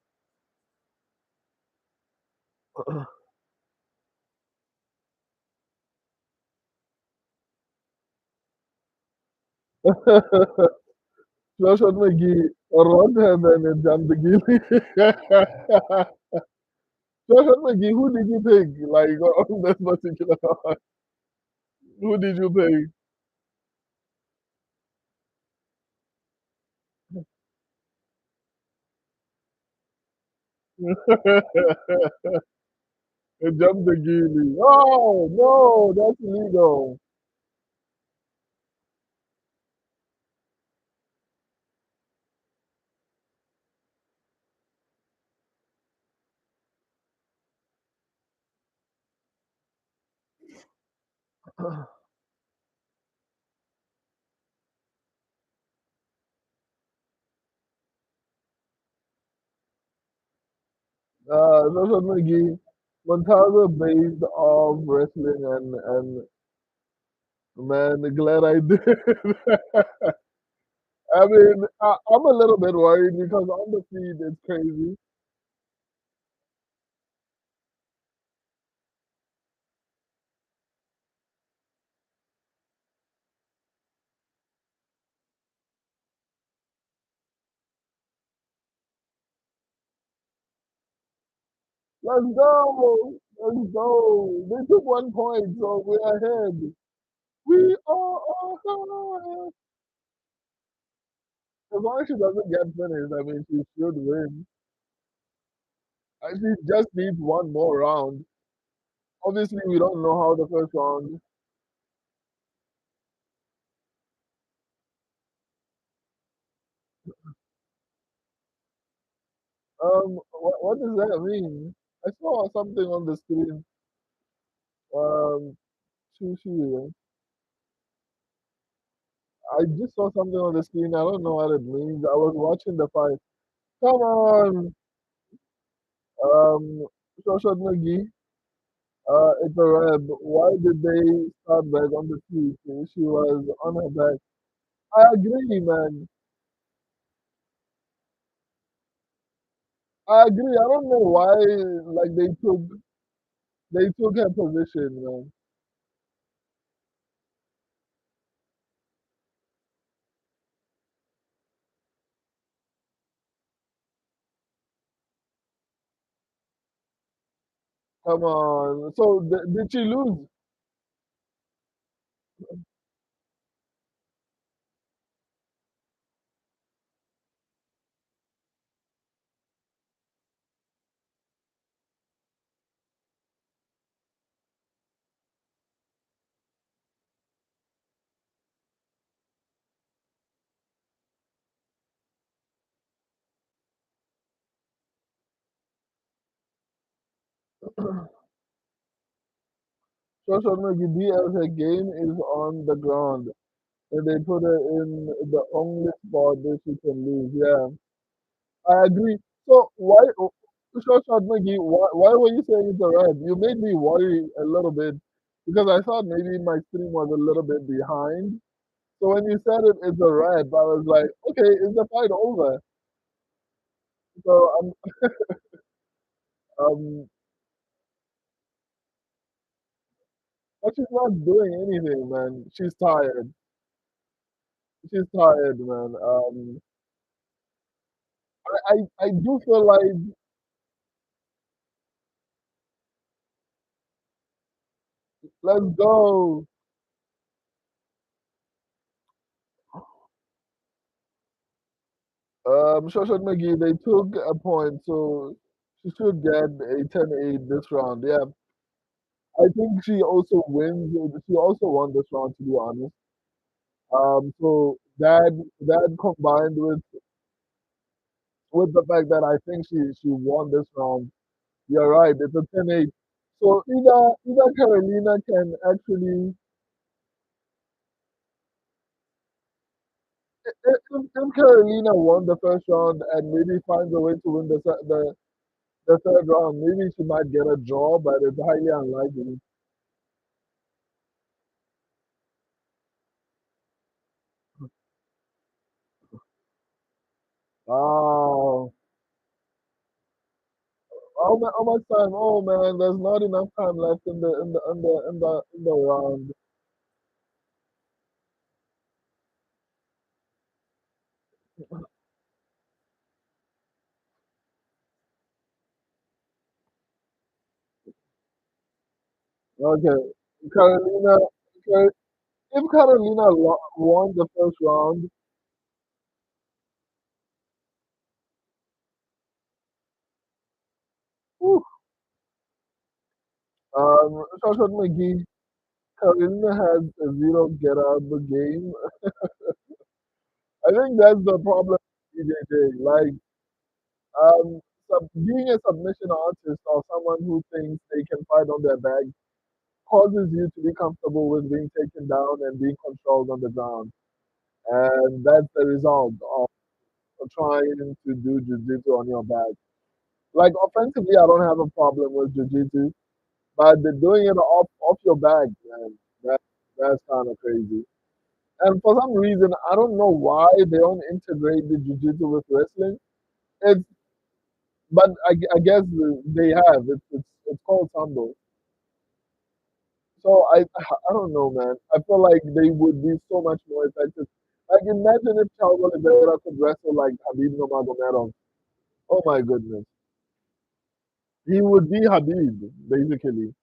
Joshua McGee wrote her then in John McGee. Joshua McGee, who did you pick? Like on this particular one? Who did you pick? John McGee. Oh no, that's illegal. Joshua McGee, Montalvo based off wrestling and man, glad I did. I mean, I'm a little bit worried because on the feed it's crazy. Let's go! Let's go! They took 1 point, so we're ahead. We are ahead. As long as she doesn't get finished, I mean, she should win. She just needs one more round. Obviously, we don't know how the first round. What does that mean? I saw something on the screen. Um, Sushi. I just saw something on the screen. I don't know what it means. I was watching the fight. Come on, Shoshat McGee. It's a wrap. Why did they start back on the feet? She was on her back. I agree, man. I agree. I don't know why, like they took her position, man. Come on. So did she lose? Social Media as her game is on the ground, and they put her in the only spot that she can lose. Yeah, I agree. So why, Shoshat McGee, why were you saying it's a wrap? You made me worry a little bit because I thought maybe my stream was a little bit behind. So when you said it's a wrap, I was like, okay, is the fight over? So um, but she's not doing anything, man. She's tired. She's tired, man. I do feel like let's go. Shoshat McGee, they took a point, so she should get a 10-8 this round. Yeah, I think she also wins. She also won this round, to be honest. So that combined with the fact that I think she won this round, you're right. It's a 10-8. So either Carolina can actually. If Carolina won the first round and maybe finds a way to win the third round, maybe she might get a draw, but it's highly unlikely. Wow. How much time? Oh man, there's not enough time left in the round. Okay, Carolina. Car- If Carolina won the first round, whew, Shashot McGee, Carolina has a zero get out of the game. I think that's the problem with BJJ. Like, being a submission artist or someone who thinks they can fight on their back causes you to be comfortable with being taken down and being controlled on the ground. And that's the result of trying to do jiu-jitsu on your back. Like offensively, I don't have a problem with jiu-jitsu, but doing it off your back, man, that that's kind of crazy. And for some reason, I don't know why they don't integrate the jiu-jitsu with wrestling. It's but I guess they have. It's called sambo. So I don't know, man. I feel like they would be so much more effective. Like imagine if Charles Oliveira could wrestle like Habib Nurmagomedov. Oh my goodness, he would be Habib basically.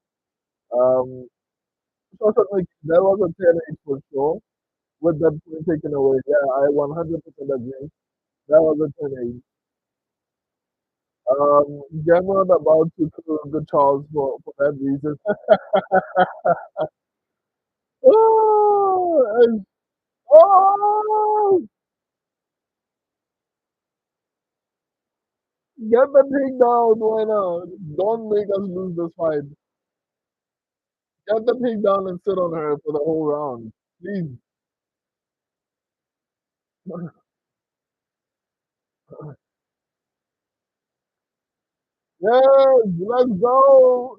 Um, so certainly that was a 10-8 for sure. With that point taken away, yeah, I 100% agree. That was a 10-8. Gamrot about to kill the Charles for that reason. Oh, oh, get the pig down, why not? Don't make us lose this fight. Get the pig down and sit on her for the whole round. Please. Yes, let's go.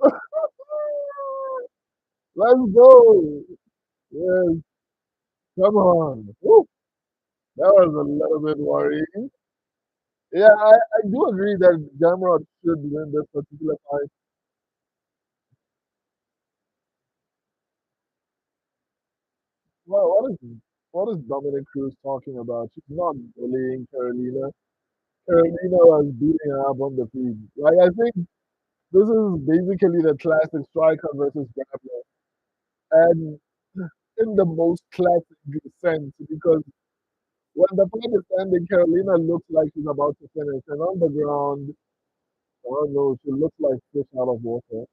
Let's go. Yes, come on. Woo, that was a little bit worrying. Yeah, I do agree that Gamrot should win this particular fight. Well, what is Dominic Cruz talking about? She's not bullying Carolina. Carolina was beating her up on the field. Like I think this is basically the classic striker versus grappler, and in the most classic sense because when the fight is ending, Carolina looks like she's about to finish, and on the ground, oh no, she looks like fish out of water.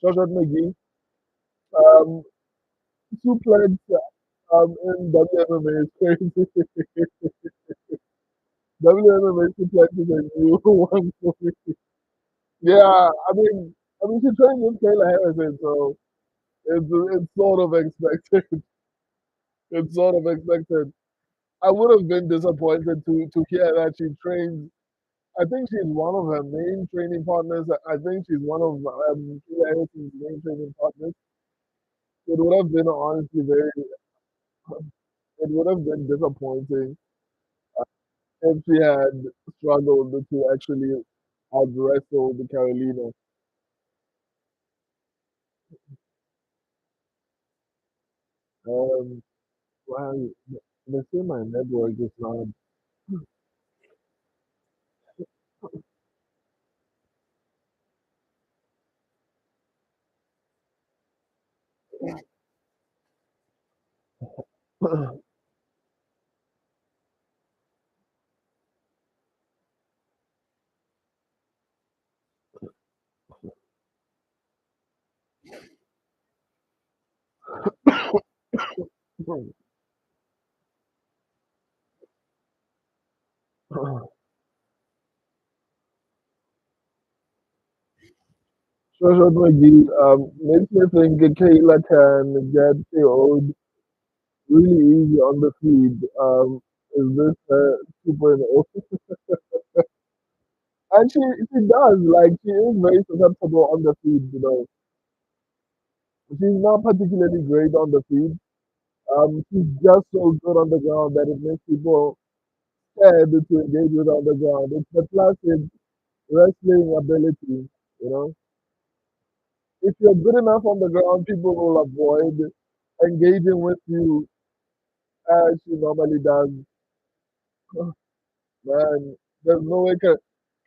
Shoshat McGee, um, suplex in WMMA is crazy. WMMA suplex is a new one for me. Yeah, I mean, she trained with Kayla Harrison, so it's sort of expected. It's sort of expected. I would have been disappointed to hear that she trains. I think she's one of her main training partners. I think she's one of Kayla Harrison's main training partners. It would have been honestly very. It would have been disappointing if she had struggled to actually out wrestle the Carolina. Um, wow, they say my network is not. Social McGee makes me think Kayla can get KO'd really easy on the feed. Is this 2.0? And she does, like, she is very susceptible on the feed, you know. She's not particularly great on the feed. She's just so good on the ground that it makes people scared to engage with her on the ground. It's the classic wrestling ability, you know. If you're good enough on the ground, people will avoid engaging with you as she normally does. Man, there's no way.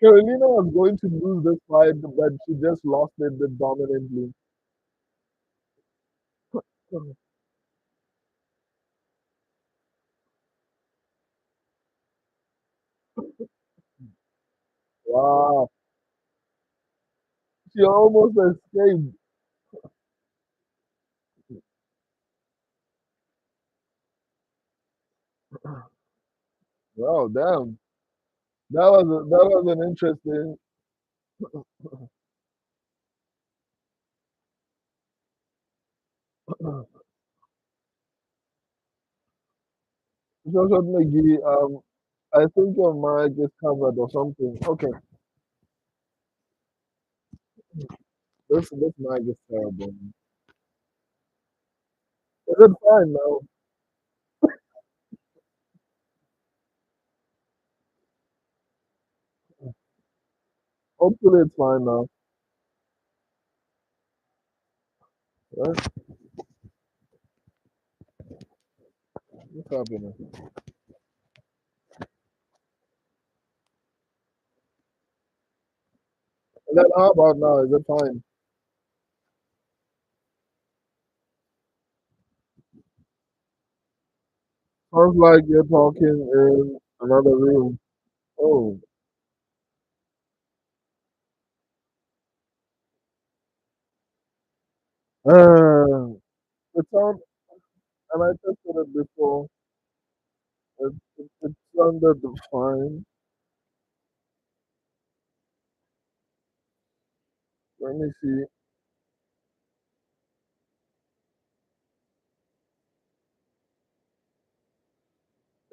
Carolina was going to lose this fight, but she just lost it dominantly. Wow, she almost escaped. Wow, damn. That was an interesting. Joshua McGee, I think your mic is covered or something. Okay, this mic is terrible. Is it fine now? Hopefully it's fine now. Right? What's happening? And then how about now? Is it fine? Sounds like you're talking in another room. Oh, it sounds, and I tested it before. It sounded fine. Let me see.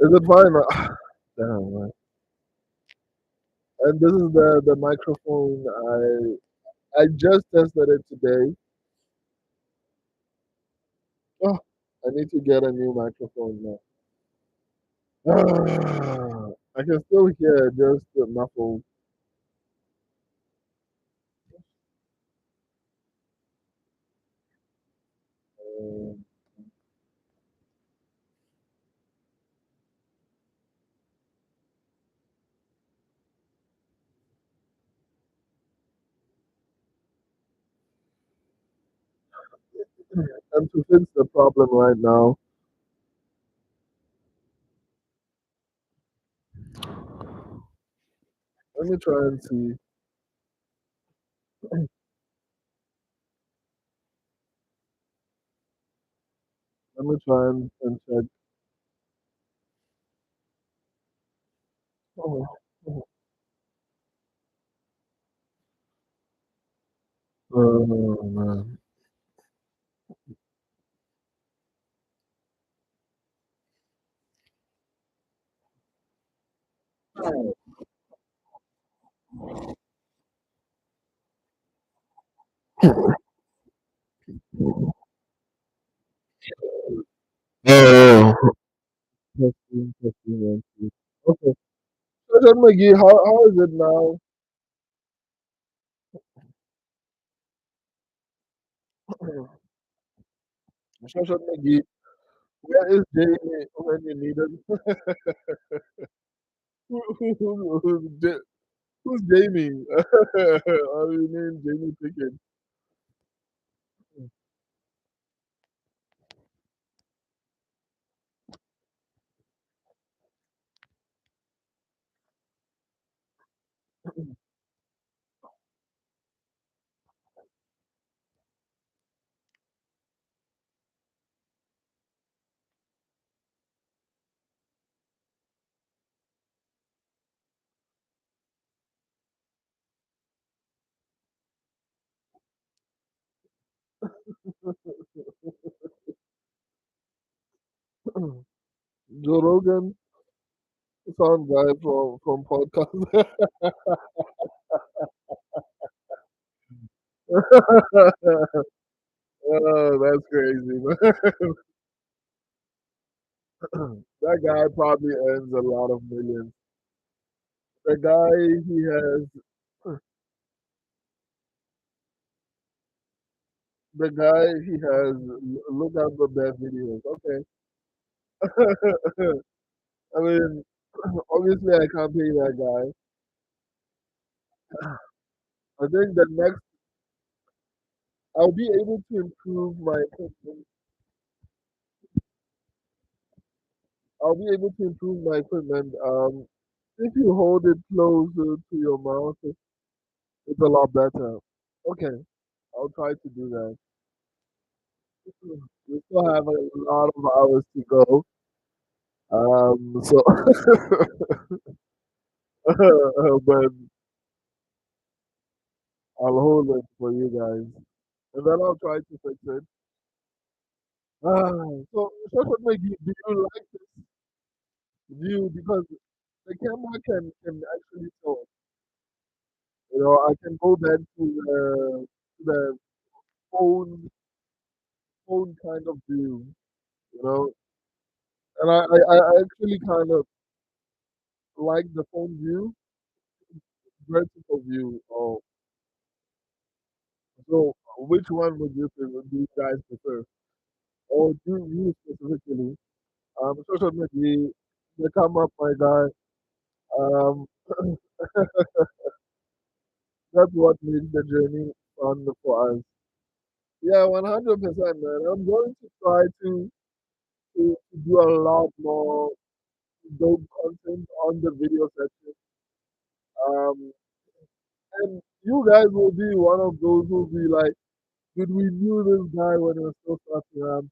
Is it fine now? Damn, man. And this is the microphone. I just tested it today. Oh, I need to get a new microphone now. I can still hear just muffled. Um, and to fix the problem right now, let me try and see. Let me try and check. Oh, oh man. Oh, testing, testing, one, two. Okay. So, McGee, how is it now? Shoshat McGee, where is Jamie when you need him? Who's Jamie? Are you named Jamie Pickett? Joe Rogan, sound guy from podcast. Oh, that's crazy, man. That guy probably earns a lot of millions. The guy he has, the guy he has. Look at the bad videos. Okay. I mean, obviously I can't pay that guy. I think the next I'll be able to improve my equipment. I'll be able to improve my equipment. If you hold it closer to your mouth, it's a lot better. Okay, I'll try to do that. We still have a lot of hours to go. So, but I'll hold it for you guys, and then I'll try to fix it. So, social media, do you like this view? Because the camera can actually show. You know, I can go back to the phone kind of view. You know, and I actually kind of like the phone view, vertical view. Oh, so which one would you prefer, do you guys prefer? Or do you specifically? Social media, they come up, my guy. Um, that's what makes the journey fun for us. Yeah, 100%, man. I'm going to try to do a lot more dope content on the video section. Um, and you guys will be one of those who will be like, did we knew this guy when he was still starting around?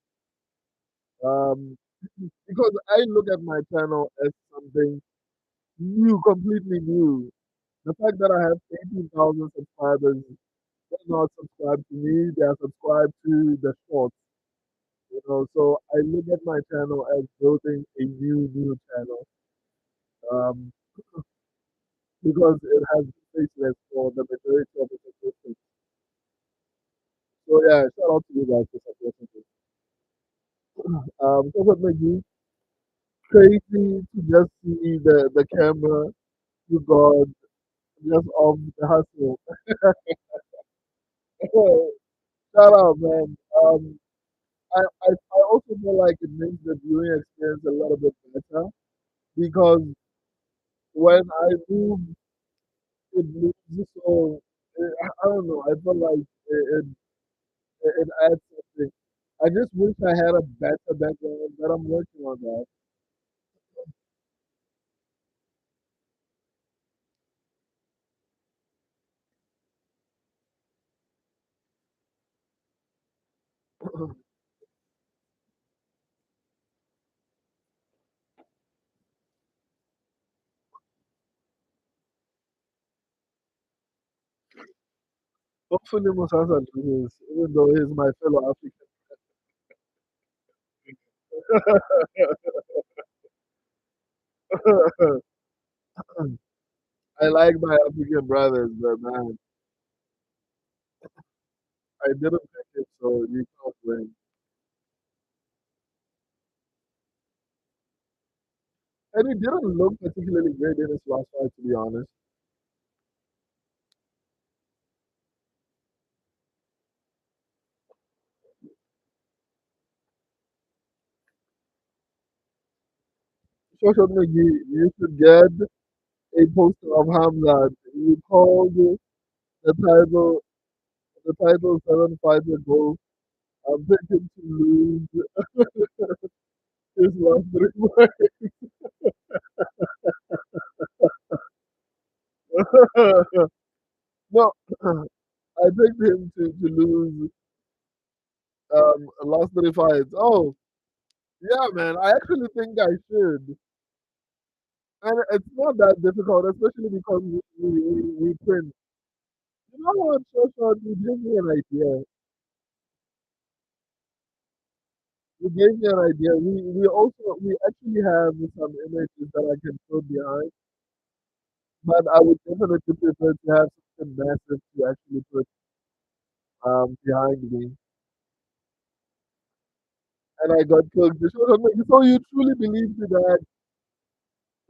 Because I look at my channel as something new, completely new. The fact that I have 18,000 subscribers, they're not subscribed to me, they are subscribed to the shorts. You know, so I look at my channel as building a new channel. Um, because it has been faceless for the majority of its existence. So yeah, shout out to you guys for supporting me. So what made you crazy to just see the camera you got just off the hustle. Shout out, man. I also feel like it makes the viewing experience a little bit better because when I move, it moves so. I don't know. I feel like it adds something. I just wish I had a better background, but I'm working on that. Hopefully, Musasa loses, even though he's my fellow African. I like my African brothers, but man, I didn't pick it, so you can't win. And he didn't look particularly great in his last fight, to be honest. Social media, you should get a poster of Hamza. You called the title, the title 7 fights ago. I'm picking to lose his last 3 fights. No, I picked him to lose last 3 fights. Oh, yeah, man. I actually think I should. And it's not that difficult, especially because we print. You know what, Joshua, you give me an idea. You gave me an idea. We actually have some images that I can put behind, but I would definitely prefer to have something massive to actually put behind me. And I got cooked. So you truly believe that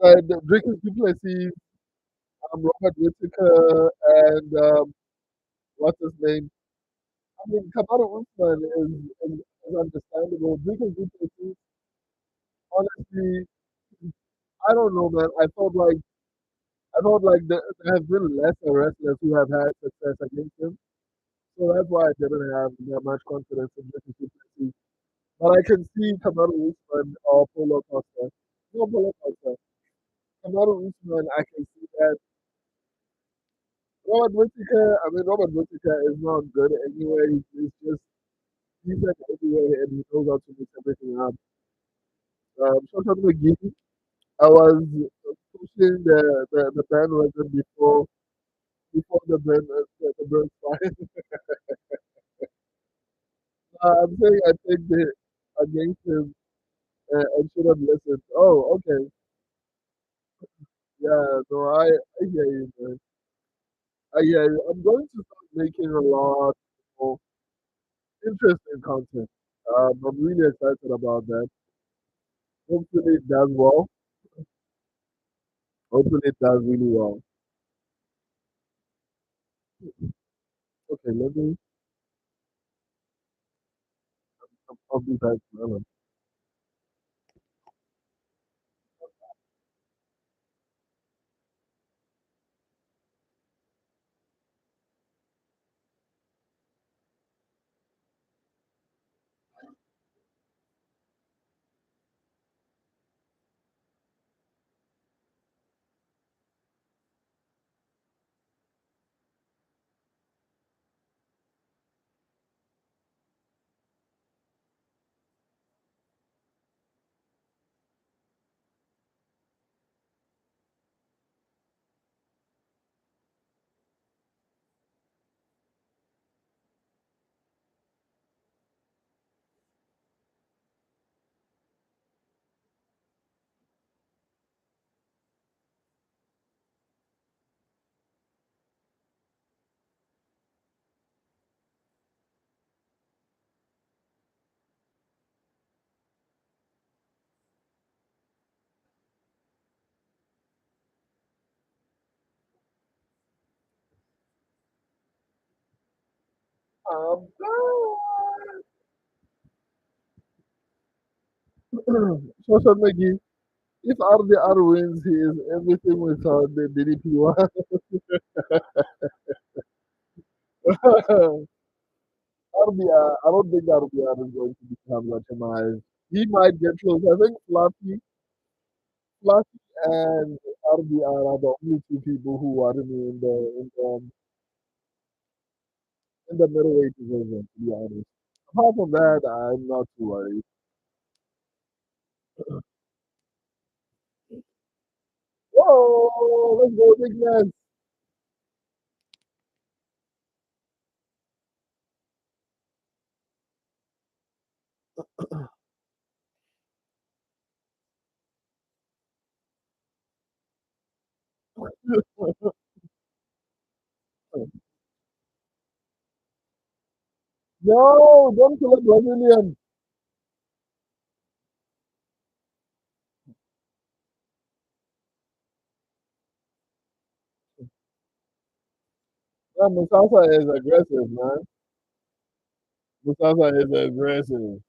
the Drake Duplessis, Robert Whittaker, and what's his name? I mean, Kamaru Usman is understandable. Drake Duplessis, honestly, I don't know, man. I felt like there have been lesser wrestlers who have had success against him. So that's why I didn't have that much confidence in Drake Duplessis. But I can see Kamaru Usman or Polo Costa. No, Polo Costa. Kamaru Usman, I can see that. Robert Whittaker is not good anyway. He's just decent anyway, and he knows how to mix everything up. Shoshan McGee, I was pushing the bandwagon before the burn started. I'm saying I picked it against him and should have listened. Oh, okay. Yeah, no, I hear you, man. I hear you. I'm going to start making a lot of interesting content. I'm really excited about that. Hopefully it does well. Hopefully it does really well. Okay, I'll be back. Um, Social McGee, if RDR wins, he is everything without the DDP1. RDR, I don't think RDR is going to become like a nice. He might get close. I think Fluffy and RDR are the only two people who are in the middleweight division, to be honest. Apart from that, I'm not too worried. Whoa, let's go, big man. Yo, don't kill a Brazilian. Man, Musasa is aggressive, man. Musasa is aggressive.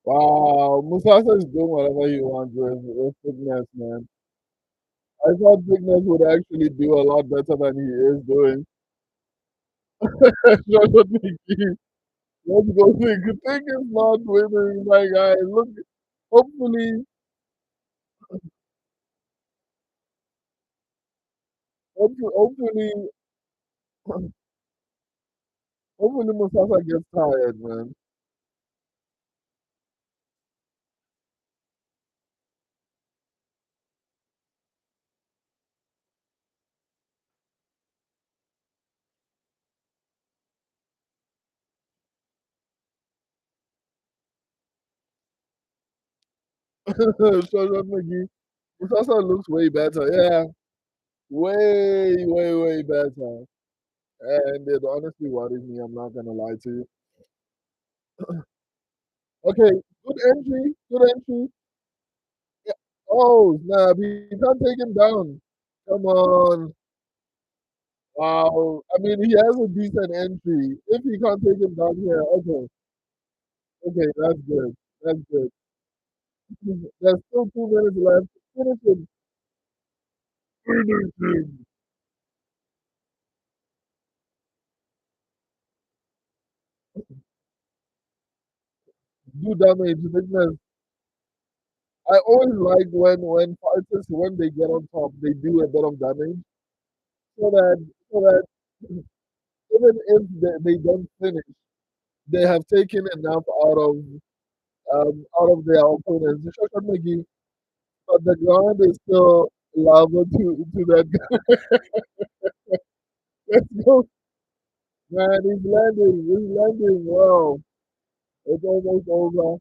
Wow, Musasa is doing whatever he wants with fitness, man. I thought fitness would actually do a lot better than he is doing. Shut up, Mickey. Let's go, Think. Think is not winning, my guy. Look, hopefully, hopefully, Hopefully Mustafa gets tired, man. Shoshan McGee. Mustafa looks way better. Yeah, way better. And it honestly worries me. I'm not gonna lie to you. Okay, good entry. Good entry. Yeah. Oh, snap. He can't take him down. Come on. Wow. I mean, he has a decent entry. If he can't take him down here, okay. Okay, that's good. That's good. There's still 2 minutes left. Finish him. Finish him. Do damage. Because I always like when fighters, when they get on top, they do a bit of damage so that even if they don't finish, they have taken enough out of their opponents. Shoshan McGee, but the ground is still lava to that guy. Let's go, man. He's landing. He's landing. Wow, it's almost over.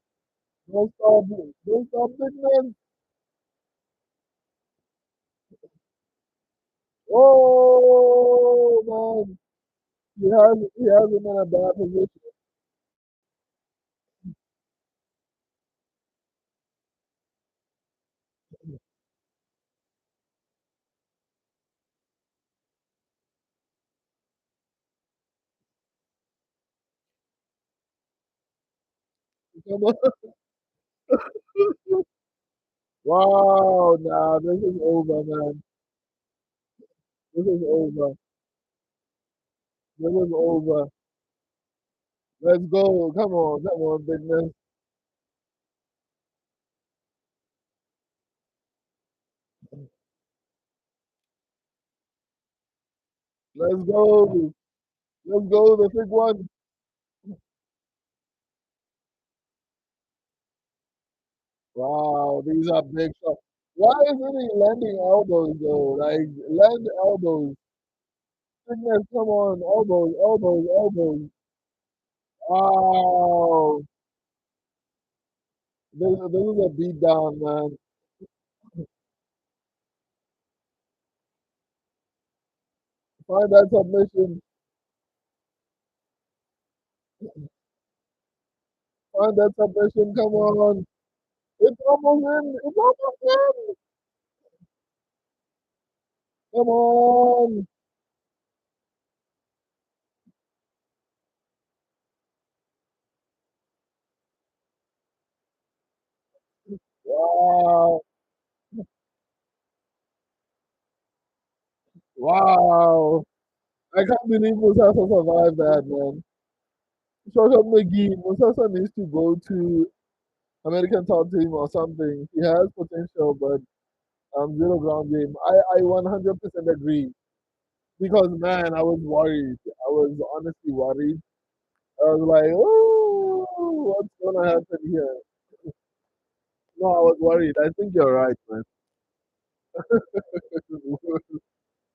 Don't stop. Don't stop, big man. Oh man, he has him in a bad position. Come on. Wow, nah, this is over, man. This is over. This is over. Let's go. Come on, big man. Let's go. Let's go. The big one. Wow, these are big shots. Why isn't he landing elbows though? Like land elbows. Big man, come on, elbows, elbows, elbows. Wow, this is a beat down, man. Find that submission. Find that submission. Come on. It's almost in. It's almost in. Come on. Wow. Wow. I can't believe Musasa survived that, man. Shoshan McGee, Musasa needs to go to American top team or something. He has potential, but zero ground game. I 100% agree. Because, man, I was worried. I was honestly worried. I was like, oh, what's going to happen here? No, I was worried. I think you're right, man.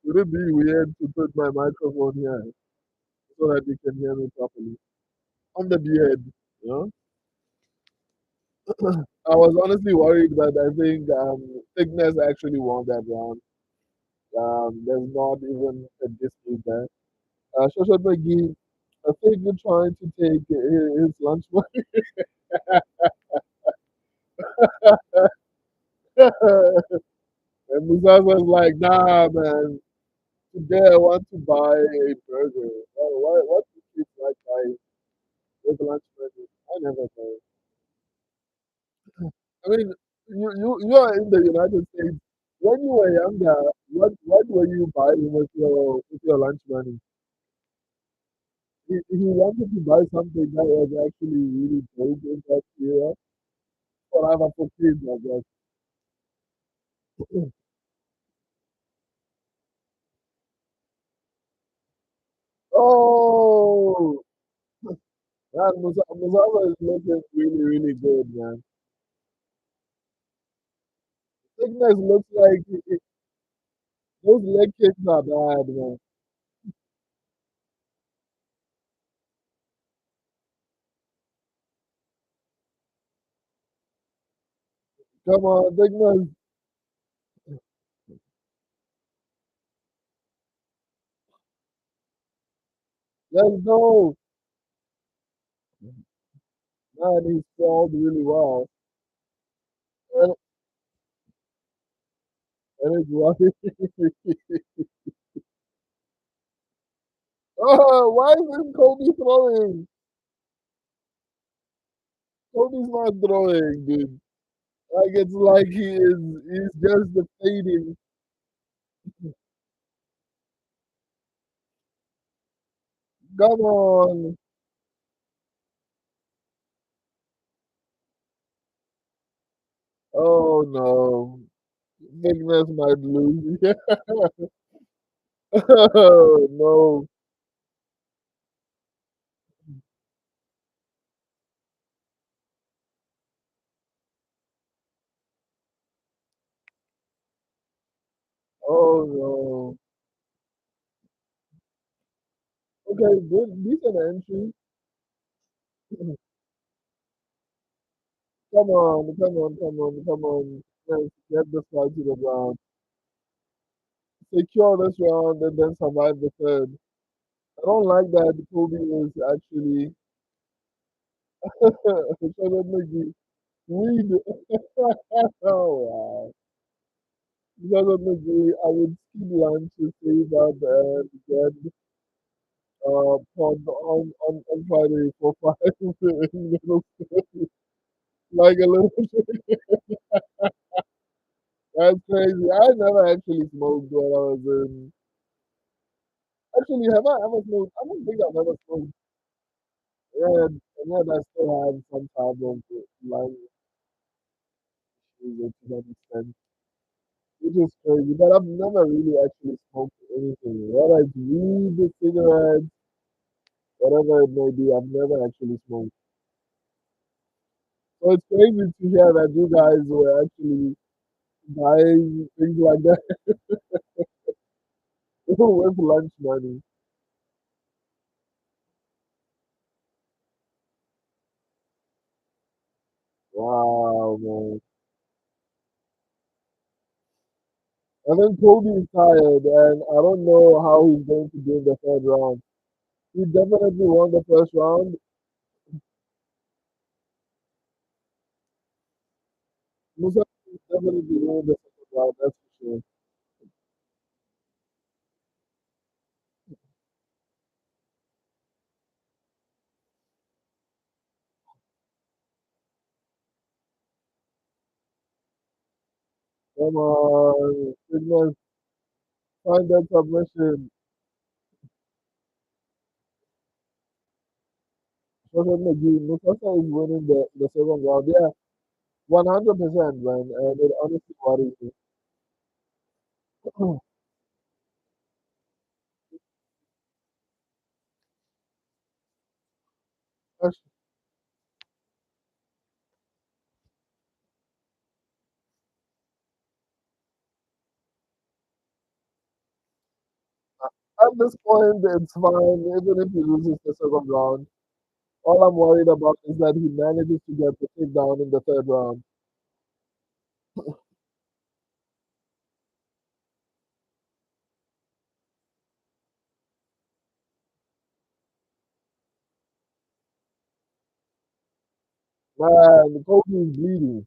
Would it be weird to put my microphone here so that you can hear me properly? On the beard, you know? I was honestly worried, but I think Thickness actually won that round. There's not even a dispute there. Shoshat McGee, I think you're trying to take his lunch money. And Musaz was like, nah, man, today I want to buy a burger. What do kids like buying with lunch money? I never know. I mean, you are in the United States. When you were younger, what were you buying with your lunch money? He wanted to buy something that was actually really big in that era. Whatever for kids, I guess. Oh! Man, Musawa is looking really, really good, man. Thickness looks like those leg kicks are bad, man. Come on, Thickness, let's go. Man, he sprawled really well. And, and it's right. Oh, why isn't Kobe throwing? Kobe's not throwing, dude. Like it's like he's just fading. Come on. Oh no. Thickness might lose. Oh no. Oh no. Okay, good decent entry. Come on, come on, come on, come on. Let's get this guy to the ground. Secure this round and then survive the third. I don't like that Kobe is actually Sean McGee. Read. Oh wow. Sean McGee, I would skip lunch to save up and get on Friday for five in middle school. Like a little that's crazy. I never actually smoked when I was in actually have I ever smoked? I don't think I've ever smoked. Yeah, and yet I still have some type of lung issues to some extent, which is crazy. But I've never really actually smoked anything. Whether it's weed, cigarettes, whatever it may be, I've never actually smoked. So it's crazy to hear that you guys were actually buying things like that with lunch money. Wow, man. I think Kobe is tired, and I don't know how he's going to do in the third round. He definitely won the first round. Musa is definitely won the second round, that's for sure. Come on, Sigmas, find that submission. Shoshan McGee, Mustafa is winning the second round. Yeah, 100%, man, and it honestly worries me. At this point, it's fine, even if he loses the second round. All I'm worried about is that he manages to get the takedown in the third round. Man, Kobe is bleeding.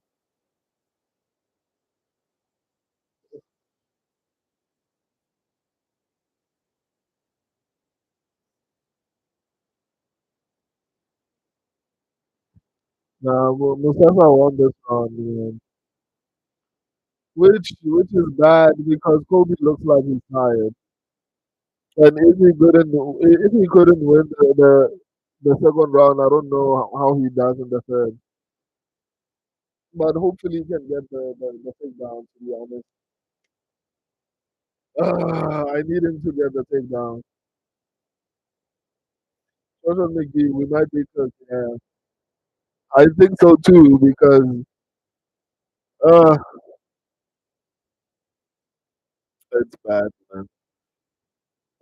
Nah, Mustafa won this round, man. Which is bad because Kobe looks like he's tired. And if he couldn't win the second round, I don't know how he does in the third. But hopefully he can get the takedown. To be honest, I need him to get the takedown. Social McGee, we might be cooked. Yeah, I think so too because uh, it's bad, man.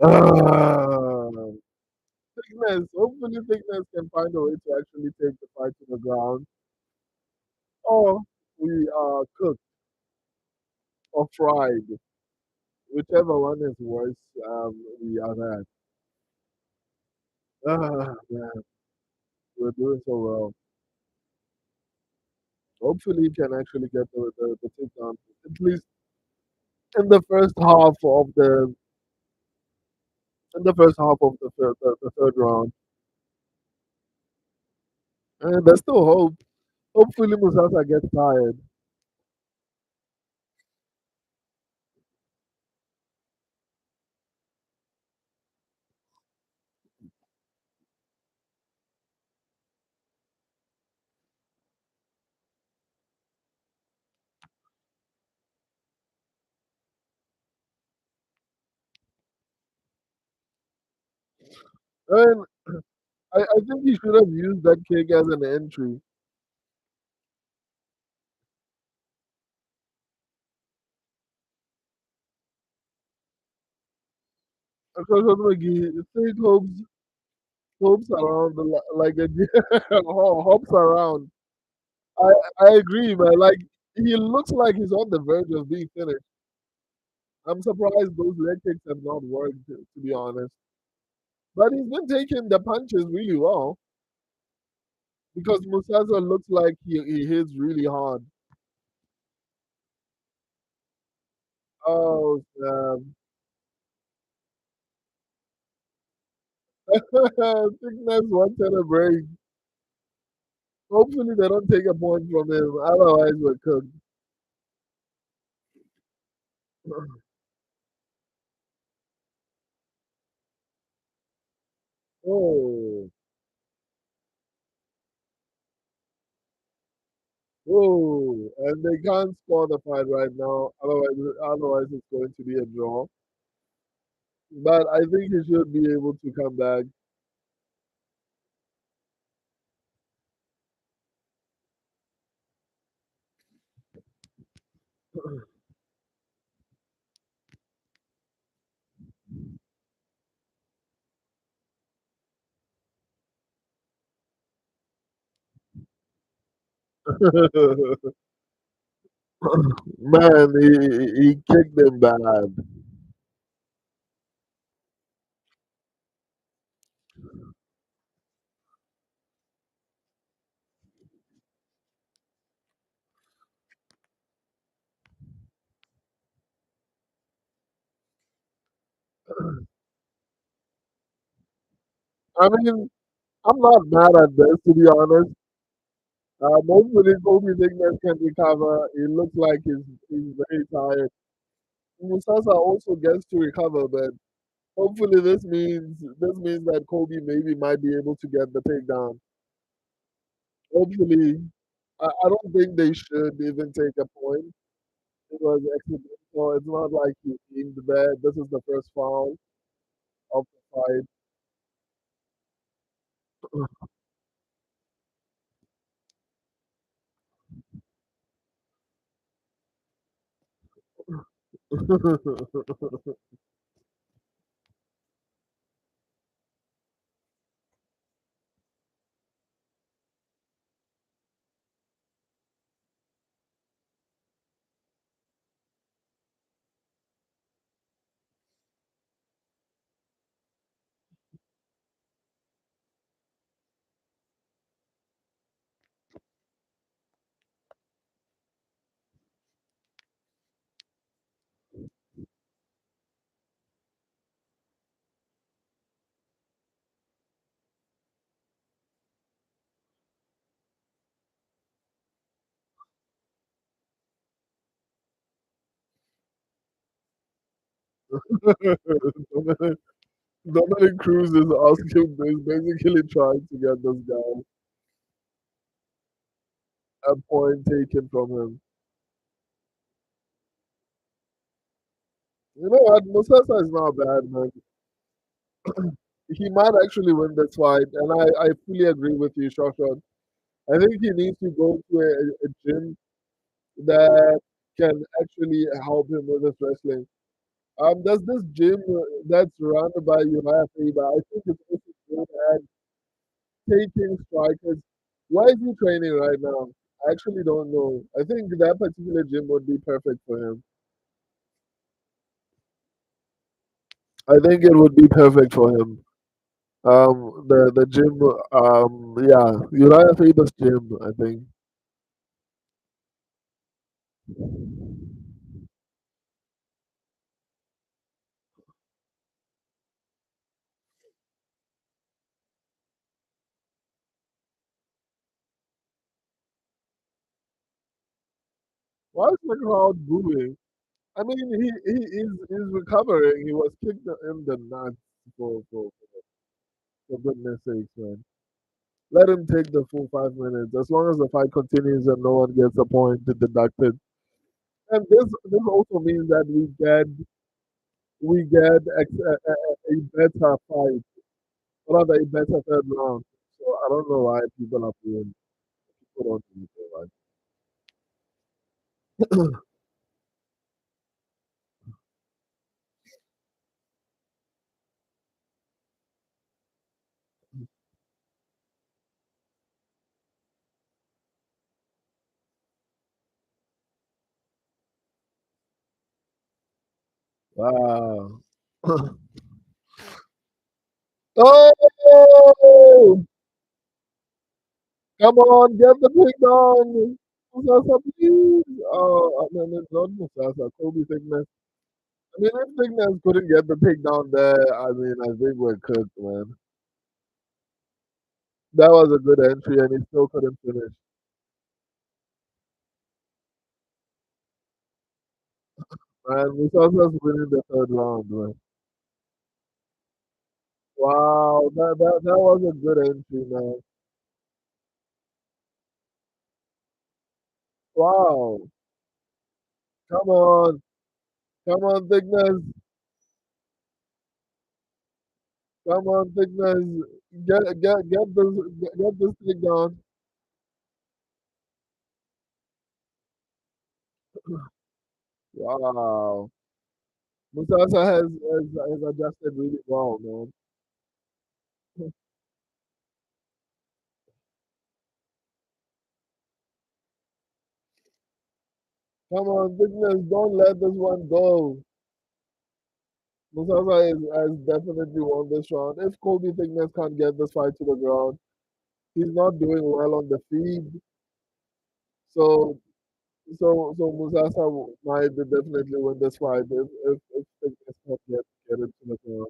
Uh, Thickness. Hopefully, Thickness can find a way to actually take the fight to the ground, or we are cooked or fried, whichever one is worse. We are that. Man, we're doing so well. Hopefully, he can actually get the takedown at least in the first half of the third round. And there's still hope. Hopefully, Musasa gets tired. And I think he should have used that kick as an entry. Because McGee, take hopes around like a hops around. I I agree, man. Like he looks like he's on the verge of being finished. I'm surprised those leg kicks have not worked, to be honest. But he's been taking the punches really well because Musasa looks like he hits really hard. Oh, Thickness wanted a break. Hopefully they don't take a point from him. Otherwise we're cooked. Oh, oh, and they can't score the fight right now. Otherwise it's going to be a draw. But I think he should be able to come back. Man, he kicked him bad. I mean, I'm not mad at this, to be honest. Hopefully, Kobe Thickness can recover. It looks like he's very tired. Musasa also gets to recover, but hopefully this means that Kobe maybe might be able to get the takedown. Hopefully, I don't think they should even take a point. It was accidental. It's not like he aimed bad. This is the first foul of the fight. Dominic, Dominic Cruz is basically trying to get this guy a point taken from him. You know what? Musasa is not bad, man. he might actually win this fight, and I fully agree with you, Shoshan. I think he needs to go to a gym that can actually help him with his wrestling. There's this gym that's run by Uriah Faber. I think it's also good at taking strikers. Why is he training right now? I actually don't know. I think that particular gym would be perfect for him. I think it would be perfect for him. The gym, yeah, Uriah Faber's gym. I think. Why is the crowd booing? I mean, he's recovering. He was kicked in the nuts for goodness sakes, man. Let him take the full 5 minutes. As long as the fight continues and no one gets a point deducted. And this also means that we get a better fight, or rather a better third round. So I don't know why people are doing people don't do it, right? Wow. Oh, come on, get the pig down. Musasa, please. Oh, I mean, it's not Musasa, Kobe Thickness. I mean, if Thickness couldn't get the pig down there, I mean, I think we're cooked, man. That was a good entry, and he still couldn't finish. Man, Musasa's winning the third round, man. Wow, that was a good entry, man. Wow. Come on. Come on, Thickness. Come on, Thickness. Get this thing down. Wow. Musasa has adjusted really well, man. Come on, Thickness, don't let this one go. Musasa has definitely won this round. If Kobe Thickness can't get this fight to the ground, he's not doing well on the feed. So so Musasa might definitely win this fight if Thickness can't get it to the ground.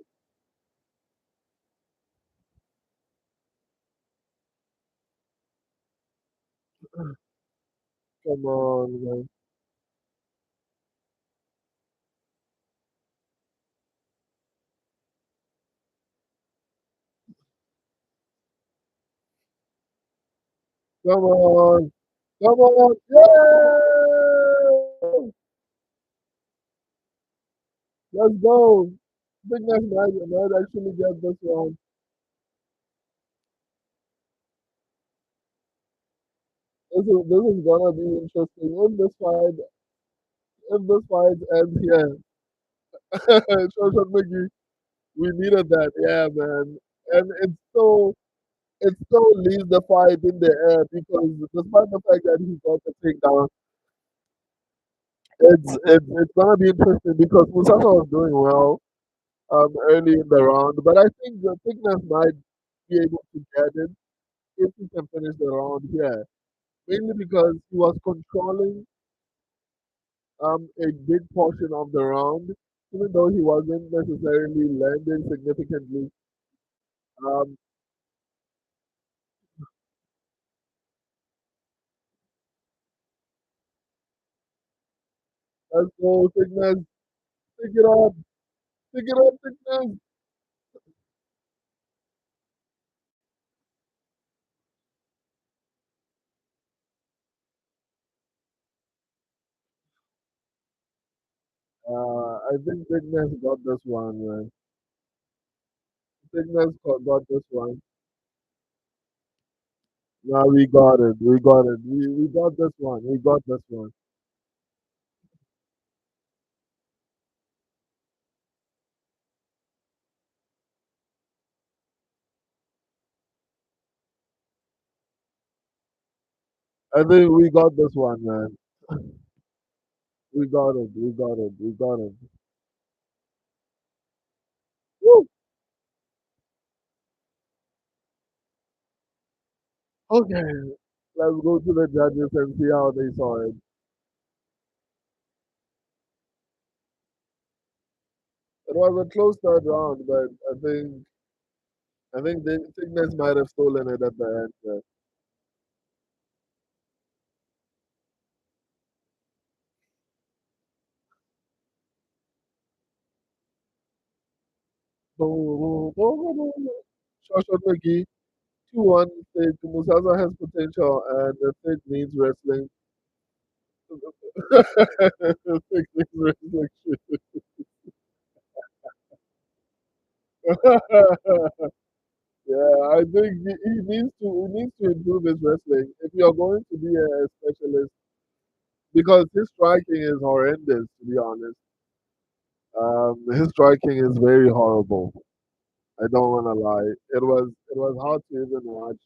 Come on, man. Come on. Come on. Yeah! Let's go. Thickness might actually get this one. This is gonna be interesting. If this fight ends here, Shoshan McGee, we needed that, yeah, man. And it still leaves the fight in the air because despite the fact that he got the takedown, it's gonna be interesting because Musafa was doing well early in the round, but I think the thickness might be able to get it if he can finish the round here. Mainly because he was controlling a big portion of the round, even though he wasn't necessarily landing significantly. Um, let's go, thickness, pick it up, pick it up, thickness. I think thickness got this one, man. got this one. No, we got it. We got it. We got this one. We got this one. I think we got this one, man. We got it. We got it. We got it. Woo! Okay, let's go to the judges and see how they saw it. It was a close third round, but I think the Cygnus might have stolen it at the end. Shosha McGee, 2-1 said Musasa has potential and the Thick needs wrestling. Thick needs wrestling. Yeah, I think he needs to improve his wrestling. If you're going to be a specialist, because his striking is horrendous, to be honest. His striking is very horrible. I don't want to lie. It was hard to even watch.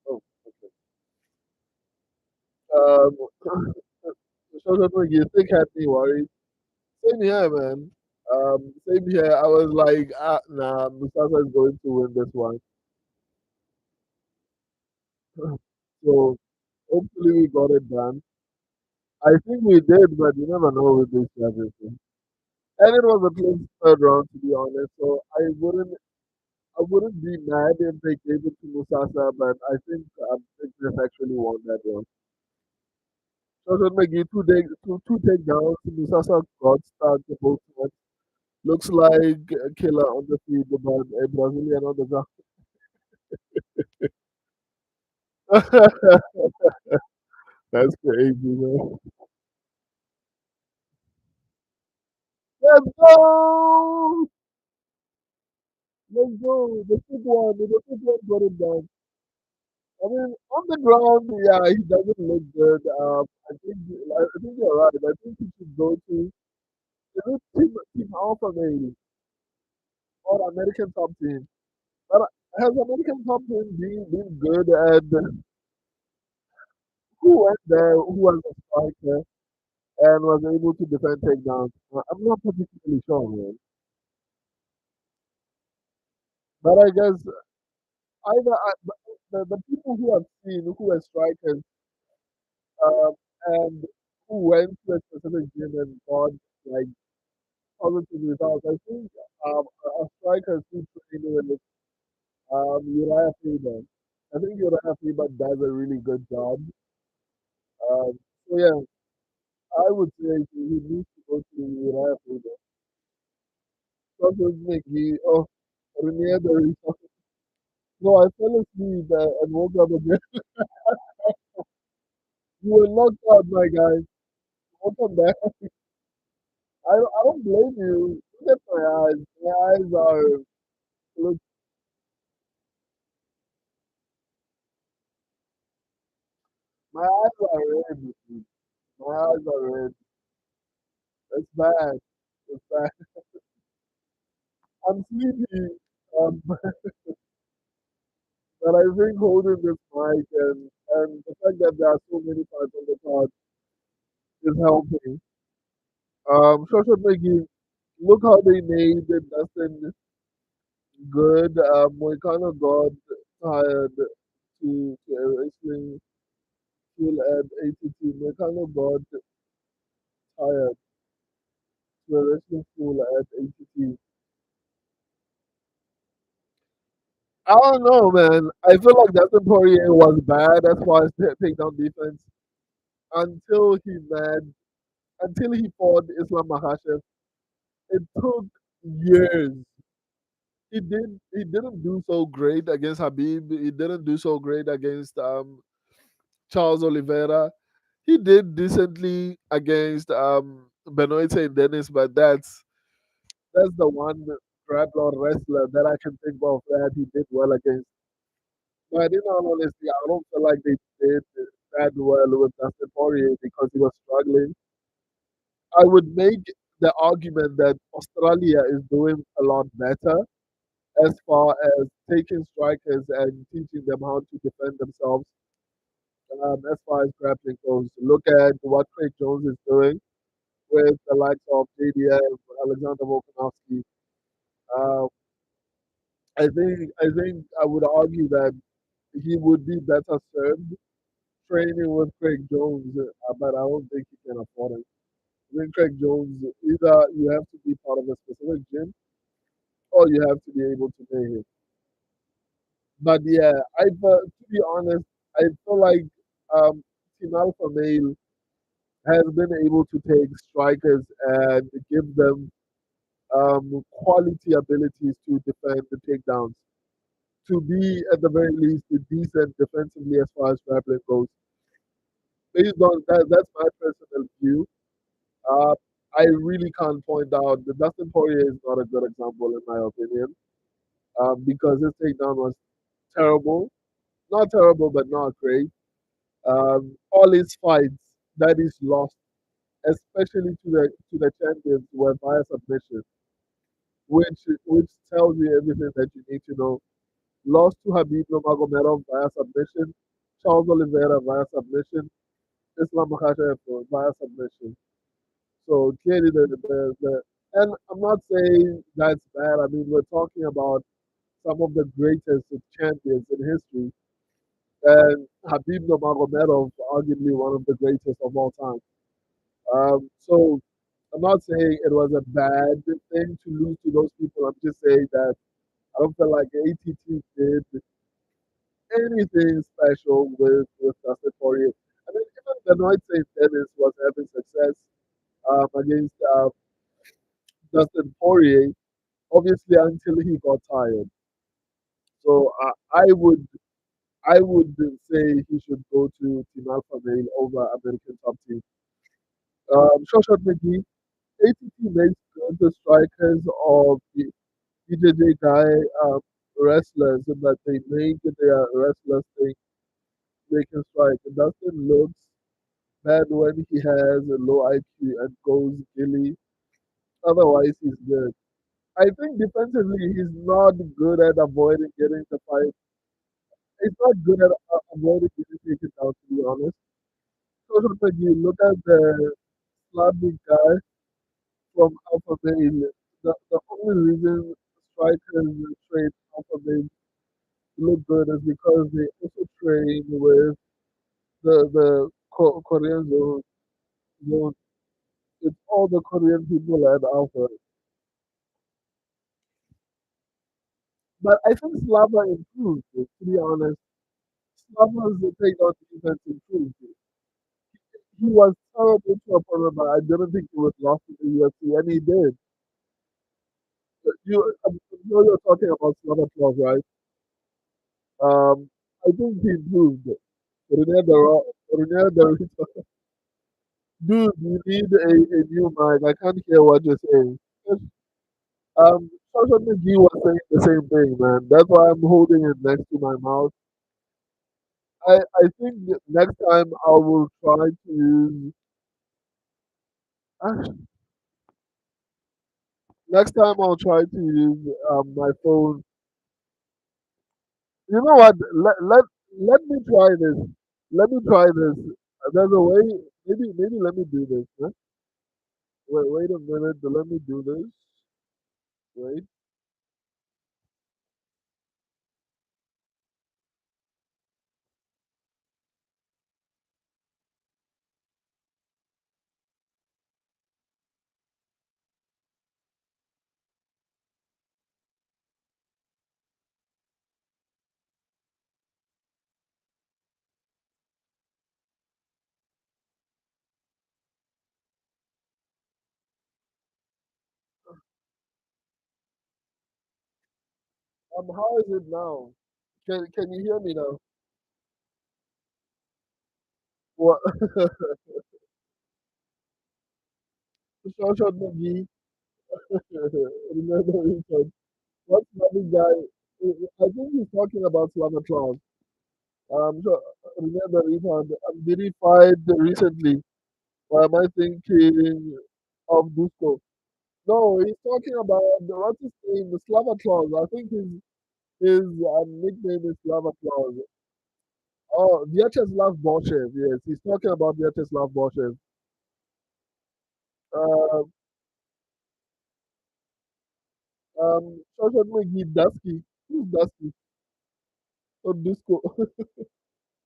Oh, okay. Um, so you think had me worried. Same here, man. Same here. I was like, nah, Mustafa is going to win this one. So hopefully we got it done. I think we did, but you never know with these judges. And it was a close third round, to be honest. So I wouldn't be mad if they gave it to Musasa, but I think Fitness actually won that one. Jordan McGee, two takedowns. Musasa got stuck both times. Looks like a killer on the field, but a Brazilian on the ground. That's crazy, man. Let's go! Let's go! The fifth one got it done. I mean, on the ground, yeah, he doesn't look good. I think you're right. I think he should go to team Alpha maybe or American Top Team. But has American Top Team been good? And who went there? Who was a striker and was able to defend takedowns? I'm not particularly sure, man. But I guess the people who have seen who were strikers um, and who went to a specific gym and got like positive results. I think a striker who trained with Uriah Faber. I think Uriah Faber does a really good job. So yeah, I would say he needs to go to Uriah Faber. Not just Mickey. Oh, Renier the result. No, I fell asleep and woke up again. You were knocked out, my guy. Welcome back. I don't blame you. Look at my eyes. My eyes are look. My eyes are red. My eyes are red. It's bad. It's bad. I'm sleepy. But I think holding this mic and the fact that there are so many parts on the card is helping. Social Biggie, look how they made Dustin good. We kind of got tired to a wrestling school at ATT. We kind of got tired to a wrestling school at ATT. I don't know, man. I feel like Dustin Poirier was bad as far as takedown defense until he fought Islam Makhachev. It took years. He didn't do so great against Habib. He didn't do so great against Charles Oliveira. He did decently against Benoit and Dennis, but that's the one grappler or wrestler that I can think of that he did well against. But in all honesty, I don't feel like they did that well with Dustin Poirier because he was struggling. I would make the argument that Australia is doing a lot better as far as taking strikers and teaching them how to defend themselves. As far as grappling goes, look at what Craig Jones is doing with the likes of JDF, Alexander Volkanovski. Uh, I think I would argue that he would be better served training with Craig Jones, but I don't think he can afford it. I think Craig Jones, either you have to be part of a specific gym or you have to be able to pay him. But yeah, to be honest, I feel like um, Team Alpha Male has been able to take strikers and give them quality abilities to defend the takedowns, to be at the very least decent defensively as far as grappling goes. Based on that, that's my personal view. Uh, I really can't point out the Dustin Poirier is not a good example in my opinion because his takedown was terrible, not terrible but not great. All his fights that he's lost, especially to the champions, were via submission, which tells you everything that you need to know. Lost to Habib Nurmagomedov via submission, Charles Oliveira via submission, Islam Makhachev via submission. So clearly, and I'm not saying that's bad. I mean, we're talking about some of the greatest champions in history, and Habib Nurmagomedov, arguably one of the greatest of all time. So I'm not saying it was a bad thing to lose to those people. I'm just saying that I don't feel like ATT did anything special with Dustin Poirier. I mean, even Benoit St. Dennis was having success against Dustin Poirier, obviously until he got tired. So I would say he should go to Team Alpha Male over American Top Team. Shoshat McGee, ATT makes good strikers of the BJJ guy wrestlers in that they make their wrestlers think they can strike. And Dustin looks bad when he has a low IQ and goes gilly. Otherwise, he's good. I think defensively, he's not good at avoiding getting the fight. He's not good at avoiding getting taken down, to be honest. So, like you look at the Slavic guy from Alpha Male, the only reason strikers train Alpha Male to look good is because they also train with the Korean zone. It's all the Korean people at Alpha. But I think Slava improved, to be honest. Slava's takedown defense improved. He was terrible to opponent, but I didn't think he was lost in the UFC, and he did. I know you're talking about Slava 12, right? I think he improved. Ronaldo, dude, you need a new mic. I can't hear what you're saying. Social Media was saying the same thing, man. That's why I'm holding it next to my mouth. I think next time I will try to use. ah, Next time I'll try to use my phone. You know what? Let me try this. Let me try this. There's a way. Maybe let me do this. Huh? Wait a minute. Let me do this. Wait. How is it now? Can you hear me now? What? Short McGee. Remember each other. What Slavic guy? I think he's talking about Slavatrov. So remember, did he fight recently? Or am I thinking of Dusko? No, he's talking about what's his name, the Slava Claus. I think his nickname is Slava Claus. Oh, Vyacheslav Boshev. Yes, he's talking about Vyacheslav Boshev. Uh, Shoshat McGee, Dusky. Who's Dusky? Oh, Dusko.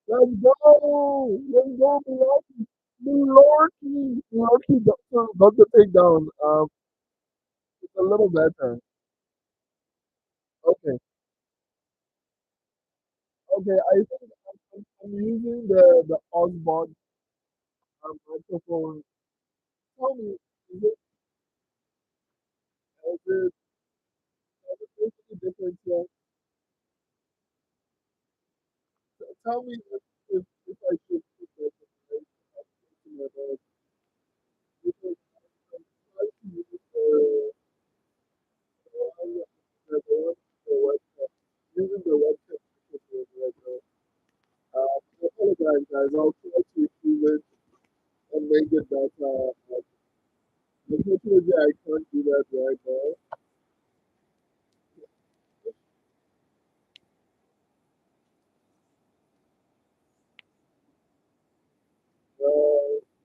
Let's go! Let's go, Milwaukee! Milwaukee! Milwaukee got the takedown. It's a little better. Okay, okay. I think I'm using the Osborne microphone. Tell me, is it basically different here? Tell me if I should put this in my head. Because I'm trying to use the website, using the website microphone right now. I apologize, guys. I'll try to improve it and make it better. Unfortunately, I can't do that right now.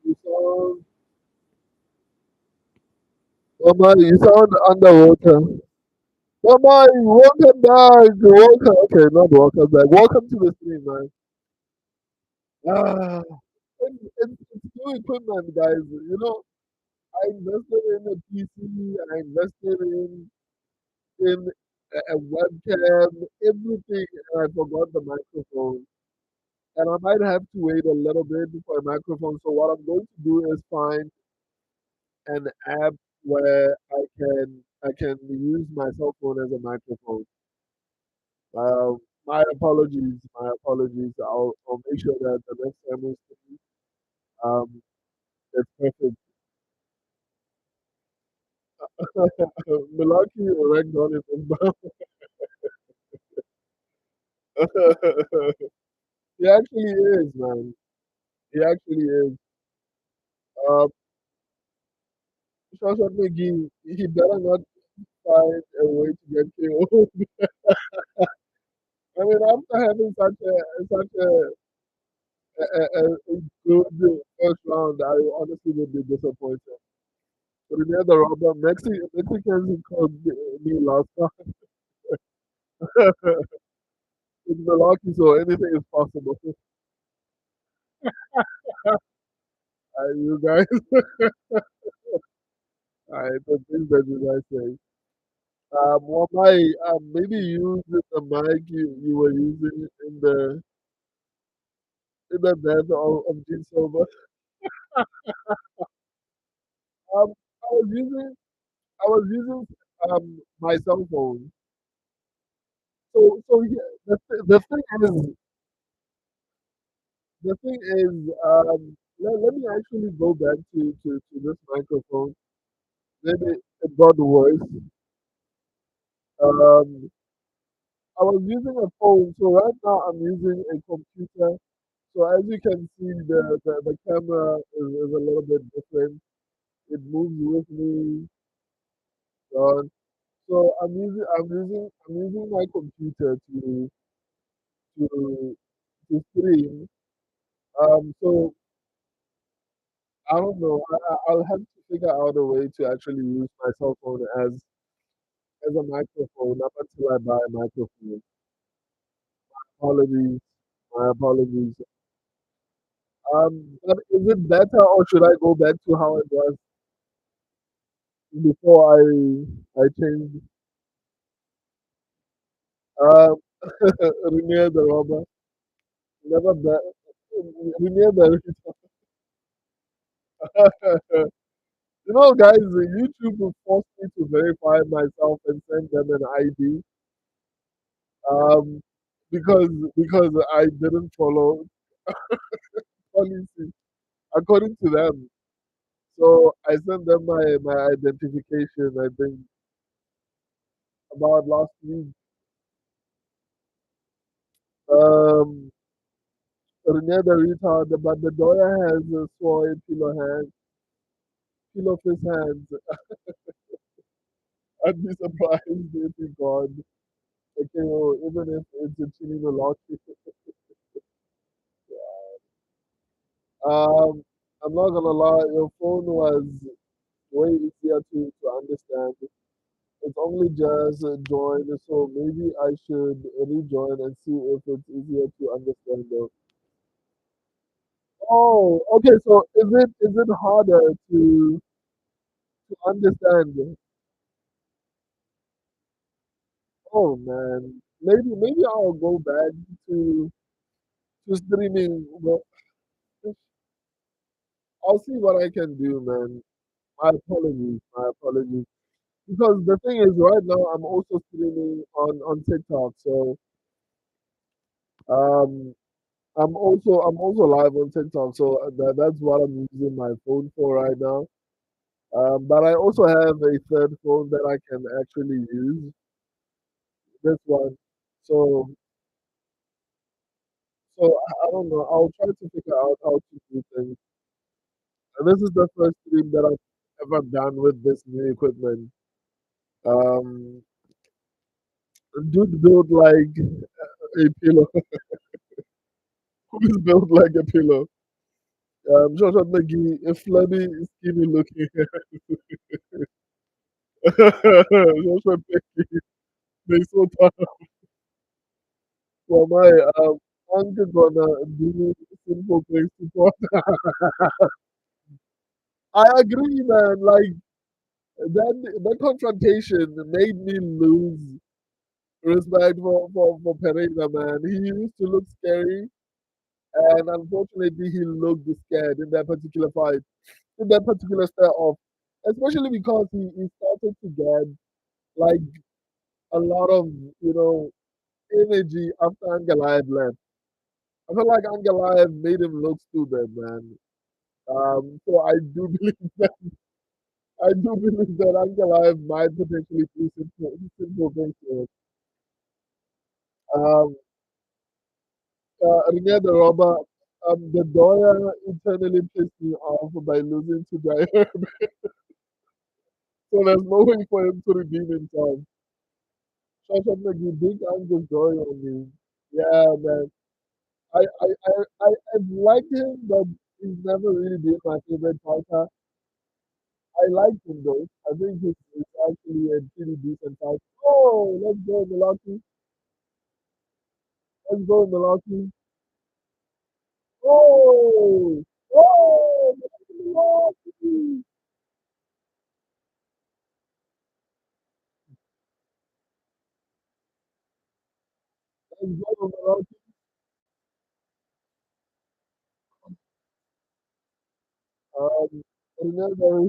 You sound, Mama, you sound underwater. Mama, welcome back. Welcome. Okay, not welcome back. Welcome to the stream, man. Ah, it's new equipment, guys. You know, I invested in a PC. I invested in a webcam, everything, and I forgot the microphone. And I might have to wait a little bit for a microphone. So what I'm going to do is find an app where I can use my cell phone as a microphone. Uh, my apologies. I'll make sure that the next time we speak, um, it's perfect. Milwaukee ranked on it as well. He actually is, man. He actually is. Uh, Shawshank McGee, he better not find a way to get KO. I mean, after having such a good first round, I honestly would be disappointed. But the Robert Mexicans who called me last time. It's Milwaukee, so anything is possible. You guys, the things that you guys say. Well, maybe use the mic you were using in the death of Gene Silver. Um, I was using my cell phone. So yeah, the thing is, let me actually go back to this microphone. Maybe it got worse. Um, I was using a phone, so right now I'm using a computer. So as you can see, the camera is a little bit different. It moves with me. Uh, so I'm using my computer to to stream. So I don't know. I'll have to figure out a way to actually use my cell phone as a microphone up until I buy a microphone. Apologies. My apologies. But is it better or should I go back to how it was before I changed? Um, Renier the robber. Never bet. Renier the guys, YouTube will force me to verify myself and send them an ID. Um, because I didn't follow policy according to them. So I sent them my identification. I think about last week. Um, Rene the retard, but the Doya has a soy pillow hand, pillow of his hands. I'd be surprised if he got a KO, even if it's a chilling a lot. Um, I'm not gonna lie, your phone was way easier to understand. It's only just joined, so maybe I should rejoin and see if it's easier to understand though. Oh, okay. So is it harder to understand? Oh man, maybe I'll go back to to streaming. But I'll see what I can do, man. My apologies, my apologies. Because the thing is, right now I'm also streaming on TikTok, so um, I'm also live on TikTok, so that's what I'm using my phone for right now. But I also have a third phone that I can actually use. This one. So I don't know. I'll try to figure out how to do things. And this is the first stream that I've ever done with this new equipment. Um, dude built like a pillow. Who is built like a pillow? Joshua McGee, a flabby, skinny looking. Joshua McGee, they so tough. For my uncle gonna do simple things to support. I agree, man. Like that confrontation made me lose respect for Pereira, man. He used to look scary, and unfortunately, he looked scared in that particular fight, in that particular stare off, especially because he started to get like a lot of you know energy after Angalaev left. I feel like Angalaev made him look stupid, man. So I do believe that Angalaev might potentially do simple things to him. Um, Rene the robber, the Doya internally pissed me off by losing to Jair. So there's no way for him to redeem himself. Shasha McGee, big Angus Doya on me. Yeah, man. I've liked him, but he's never really been my favorite fighter. I like him though. I think he's actually a pretty decent fighter. Oh, let's go, Milwaukee. Let's go, Milwaukee. Oh, oh, Milwaukee. Let's go, Milwaukee. Remember,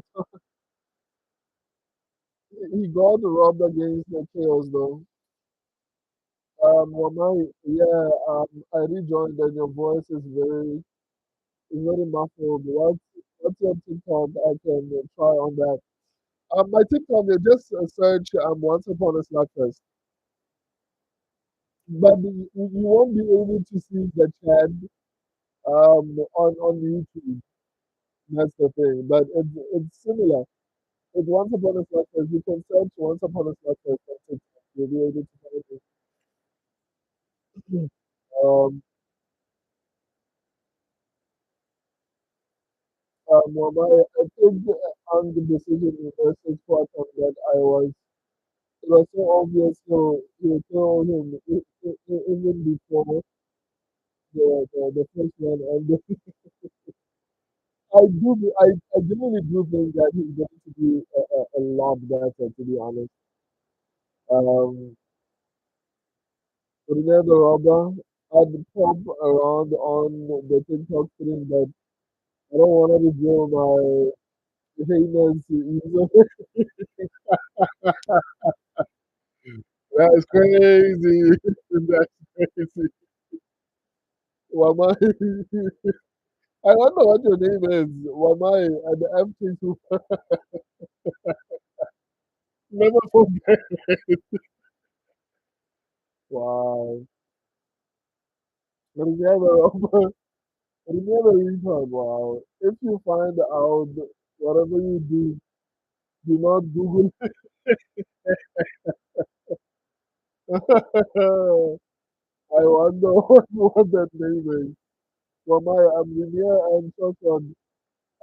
he got robbed against the Chaos though. Wamai, yeah, I rejoined and your voice is very muffled. What's your TikTok? I can try on that. My TikTok, just search Once Upon a Slugfest. But you won't be able to see the chat on YouTube. That's the thing. But it's similar. It's Once Upon a Slugfest. You can search Once Upon a Slugfest on TikTok. You'll be able to find it. Mobile, I think on the decision in the first quarter that I was, it was so obvious. So you told him even before the first one, and I genuinely do think that he's going to be a lot better, to be honest. Um, Renee Robber, I'd pop around on the TikTok screen, but I don't want to reveal my heinous user. That's crazy. That's crazy. Wamai. I wonder what your name is. Wamai and the empty soup. Never forget. Wow. Riviera, Riviera retard, wow. If you find out whatever you do not Google. I wonder what that name is. For my Riviera and Shotgun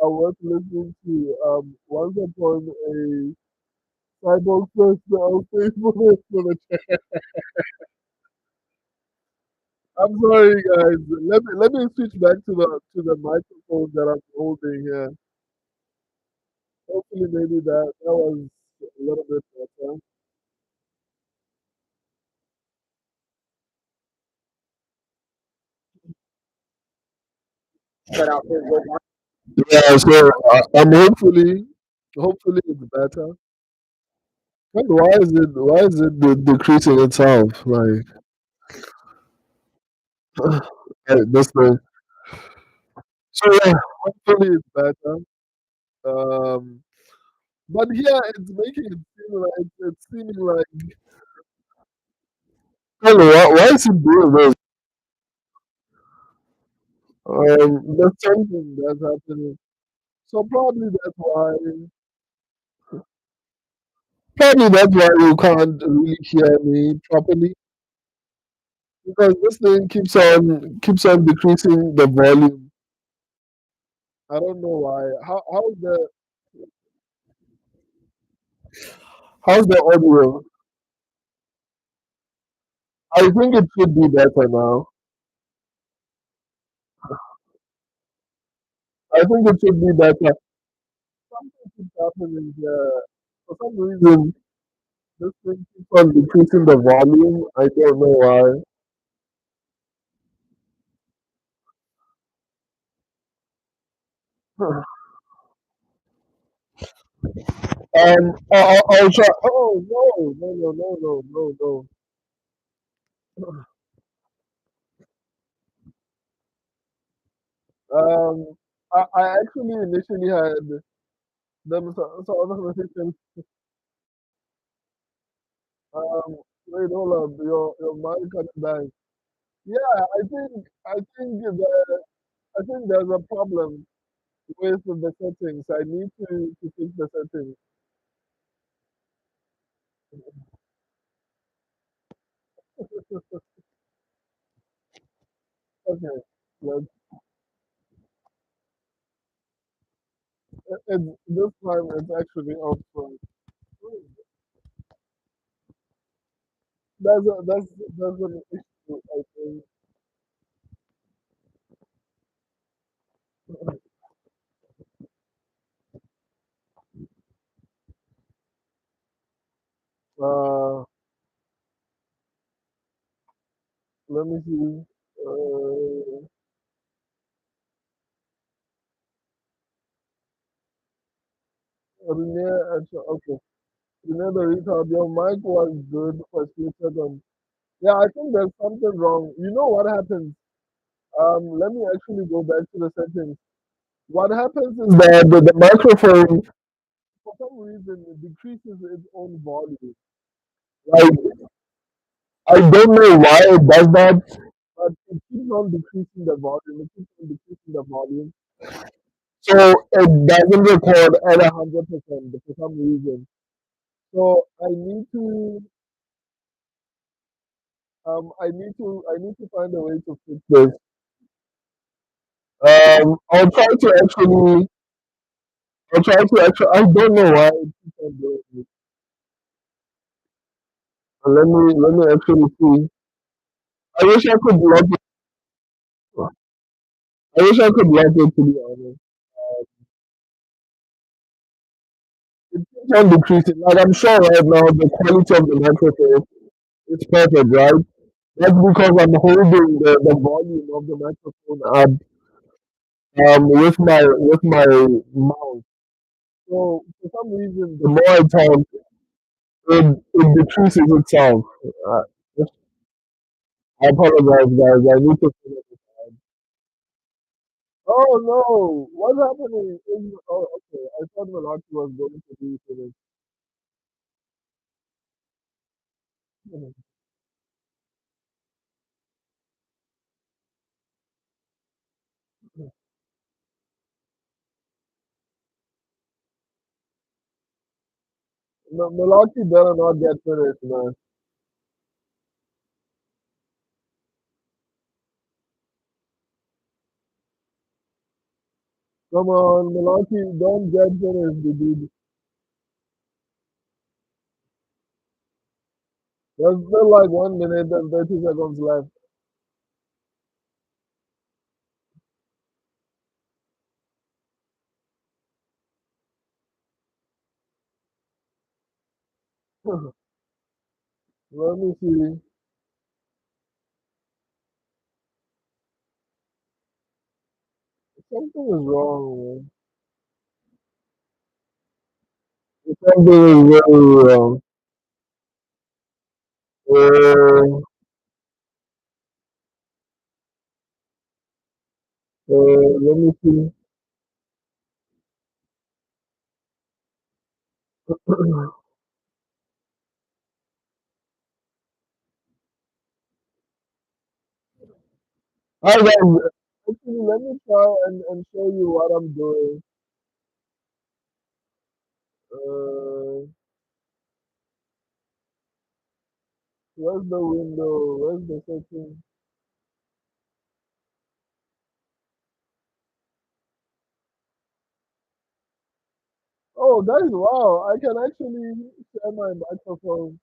are worth listening to. Once upon a cyborg first, I'll pay for the. I'm sorry, guys. Let me switch back to the microphone that I'm holding here. Hopefully, maybe that was a little bit better. But out there, yeah, so I'm hopefully it's better. But why is it decreasing itself? Like this thing. So yeah, hopefully it's better. Um, but yeah, it's making it seem like it's seeming like hello, why is it doing this? There's something that's happening. So probably that's why you can't really hear me properly because this thing keeps on decreasing the volume. I don't know why. How's the audio? I think it should be better now. I think it should be better. Something keeps happening here. For some reason, this thing keeps on decreasing the volume. I don't know why. I'll try. Oh no, no, no, no, no, no, no. I actually initially had them sort of thinking, um, wait, hold up, your mic kind of died. Yeah, I think there's a problem with the settings. I need to fix the settings. Okay, let's. This time it's actually on front. That's an issue. I think. Uh, Let me see. Okay. Renee the retard, your mic was good for a split second. Yeah, I think there's something wrong. You know what happens? Let me actually go back to the settings. What happens is that the microphone, for some reason, it decreases its own volume. Like, I don't know why it does that, but it keeps on decreasing the volume. It keeps on decreasing the volume. So it doesn't record at 100% for some reason. So I need to find a way to fix this. I'll try to actually, I don't know why it keeps on doing this. Let me actually see. I wish I could block it. I wish I could block it to be honest. It keeps on decreasing. Like I'm sure right now the quality of the microphone is perfect, right? That's because I'm holding the volume of the microphone up with my mouth. So for some reason, the more I talk, it decreases itself. Uh, I apologize, guys. I need to finish it. Oh no! What's happening? Okay. I thought Malaki was going to be finished. Milwaukee better not get finished, man. Come on, Milwaukee, don't get finished, dude. There's still like 1 minute and 30 seconds left. Let me see. Something is wrong, man. Something is very wrong. Uh, let me see. Alright, guys. Actually, let me try and show you what I'm doing. Uh, where's the window? Where's the setting? Oh, guys, wow. I can actually share my microphone.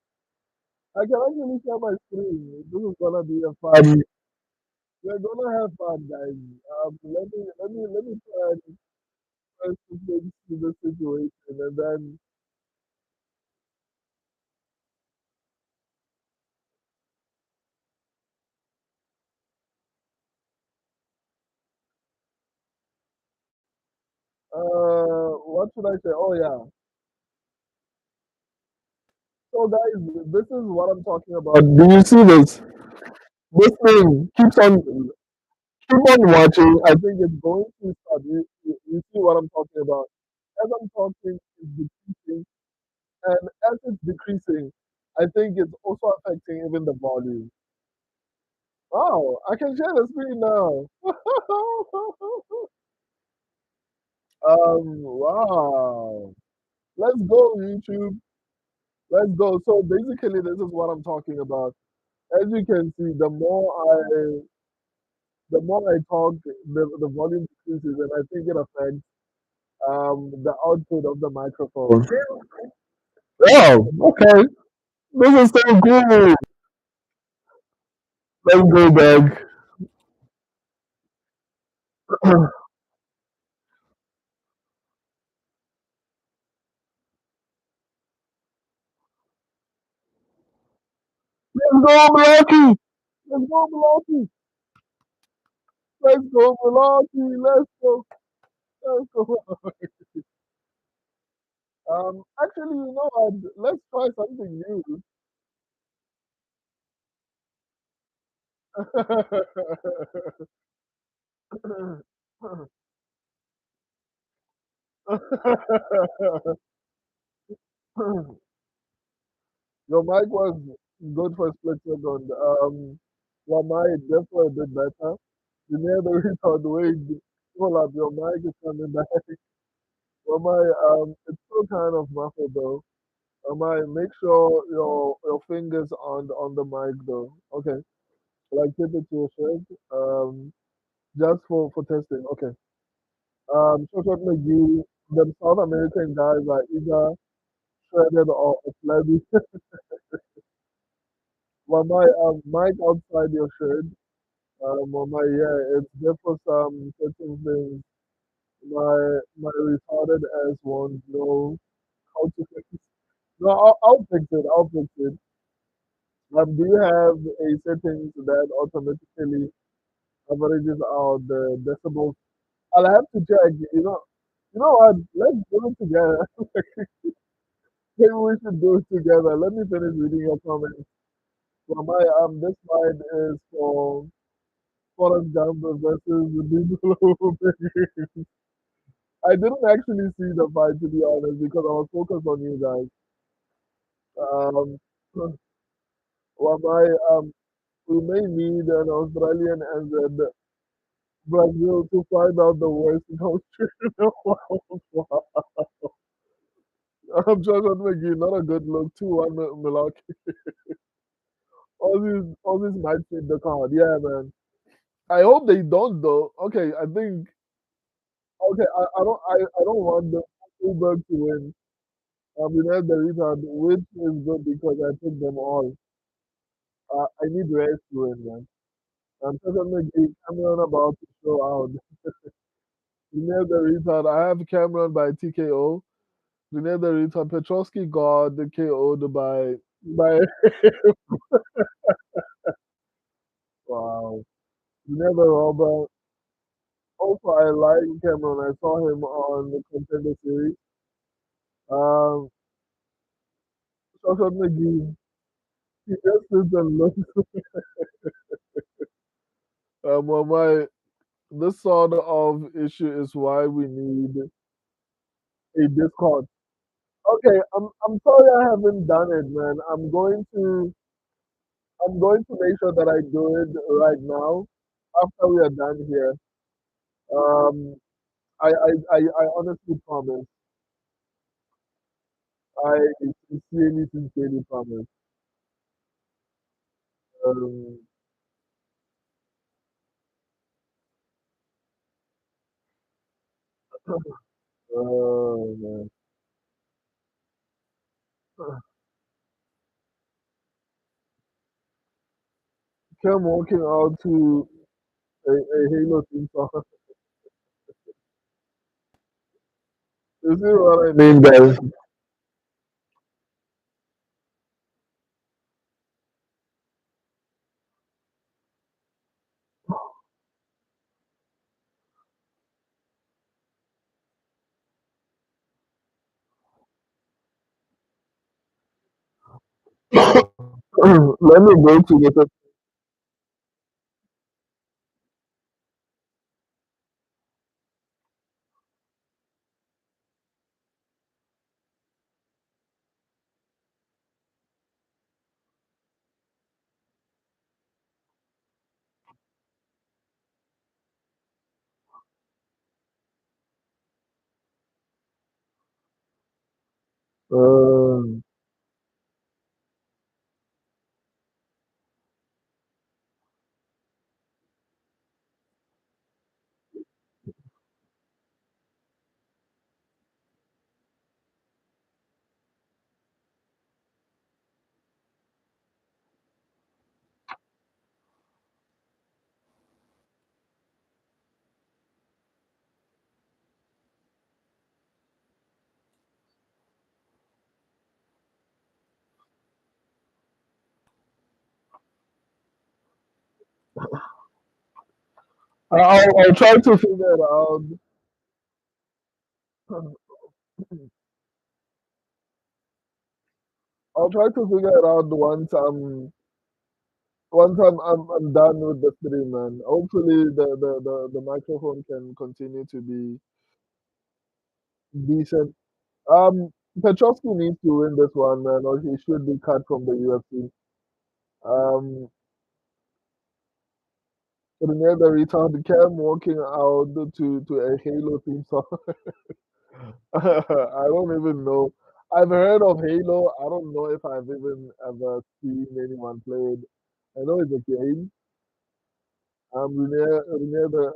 I can actually share my screen. This is gonna be a fun. We're gonna have fun, guys. Let me try and first to fix the situation, and then what should I say? Oh yeah. So guys, this is what I'm talking about. Do you see this? This thing keep on watching. I think it's going to start. You see what I'm talking about? As I'm talking, it's decreasing, and as it's decreasing, I think it's also affecting even the volume. Wow, I can share the screen now. Wow. Let's go, YouTube. Let's go. So basically, this is what I'm talking about. As you can see, the more I talk, the volume decreases, and I think it affects the output of the microphone. Oh, okay. This is so cool. Let's go back. Let's go, Milwaukee. Let's go, Milwaukee. Let's go, Milwaukee. Let's go. Let's go. Actually, you know what? Let's try something new. Your mic was good for a split second. Your mic just for a bit better. You near the retard way. Hold up, your mic is coming back. Your mic, it's still kind of muffled though. Might make sure your fingers on the mic though. Okay, like keep it to your shirt. Just for testing. Okay. Short McGee, the South American guys are either shredded or flabby. Well, my mic outside your shirt. Well, my yeah, it's there for some certain things. My retarded ass won't know how to fix it. No, I'll fix it. I'll fix it. Do you have a settings that automatically averages out the decibels? I'll have to check. You know what? Let's do it together. Maybe we should do it together. Let me finish reading your comments. So my this slide is for Forrest Gump versus the people who I didn't actually see the fight to be honest because I was focused on you guys. Um, well, we may need an Australian and then Brazil to find out the worst country in the world. I'm Joshua McGee, not a good look. 2-1 Milwaukee. All these might fit the card. Yeah, man. I hope they don't though. Okay, I think okay. I don't want the Ulberg to win. We have the return, which is good because I took them all. I need Reyes to win, man. I'm Joshua McGee. Cameron about to show out. We have the return. I have Cameron by TKO. We have the return. Petrovsky got the KO'd by wow. We have the Robert. Also, I like Cameron. I saw him on the Contender Series. Um, Shoshan McGee, he just sits and looks. Well, this sort of issue is why we need a Discord. Okay, I'm sorry I haven't done it, man. I'm going to make sure that I do it right now after we are done here. Um, I honestly promise. I sincerely promise. Um, oh man. Came walking out to a Halo theme song. You see what I mean, guys? Let me go to the. Um, I'll try to figure it out. I'll try to figure it out once I'm done with the stream, man. Hopefully the microphone can continue to be decent. Um, Petrovsky needs to win this one, man, or he should be cut from the UFC. Um, near the return, Cam walking out to a Halo theme song. I don't even know. I've heard of Halo. I don't know if I've even ever seen anyone play it. I know it's a game. Renee the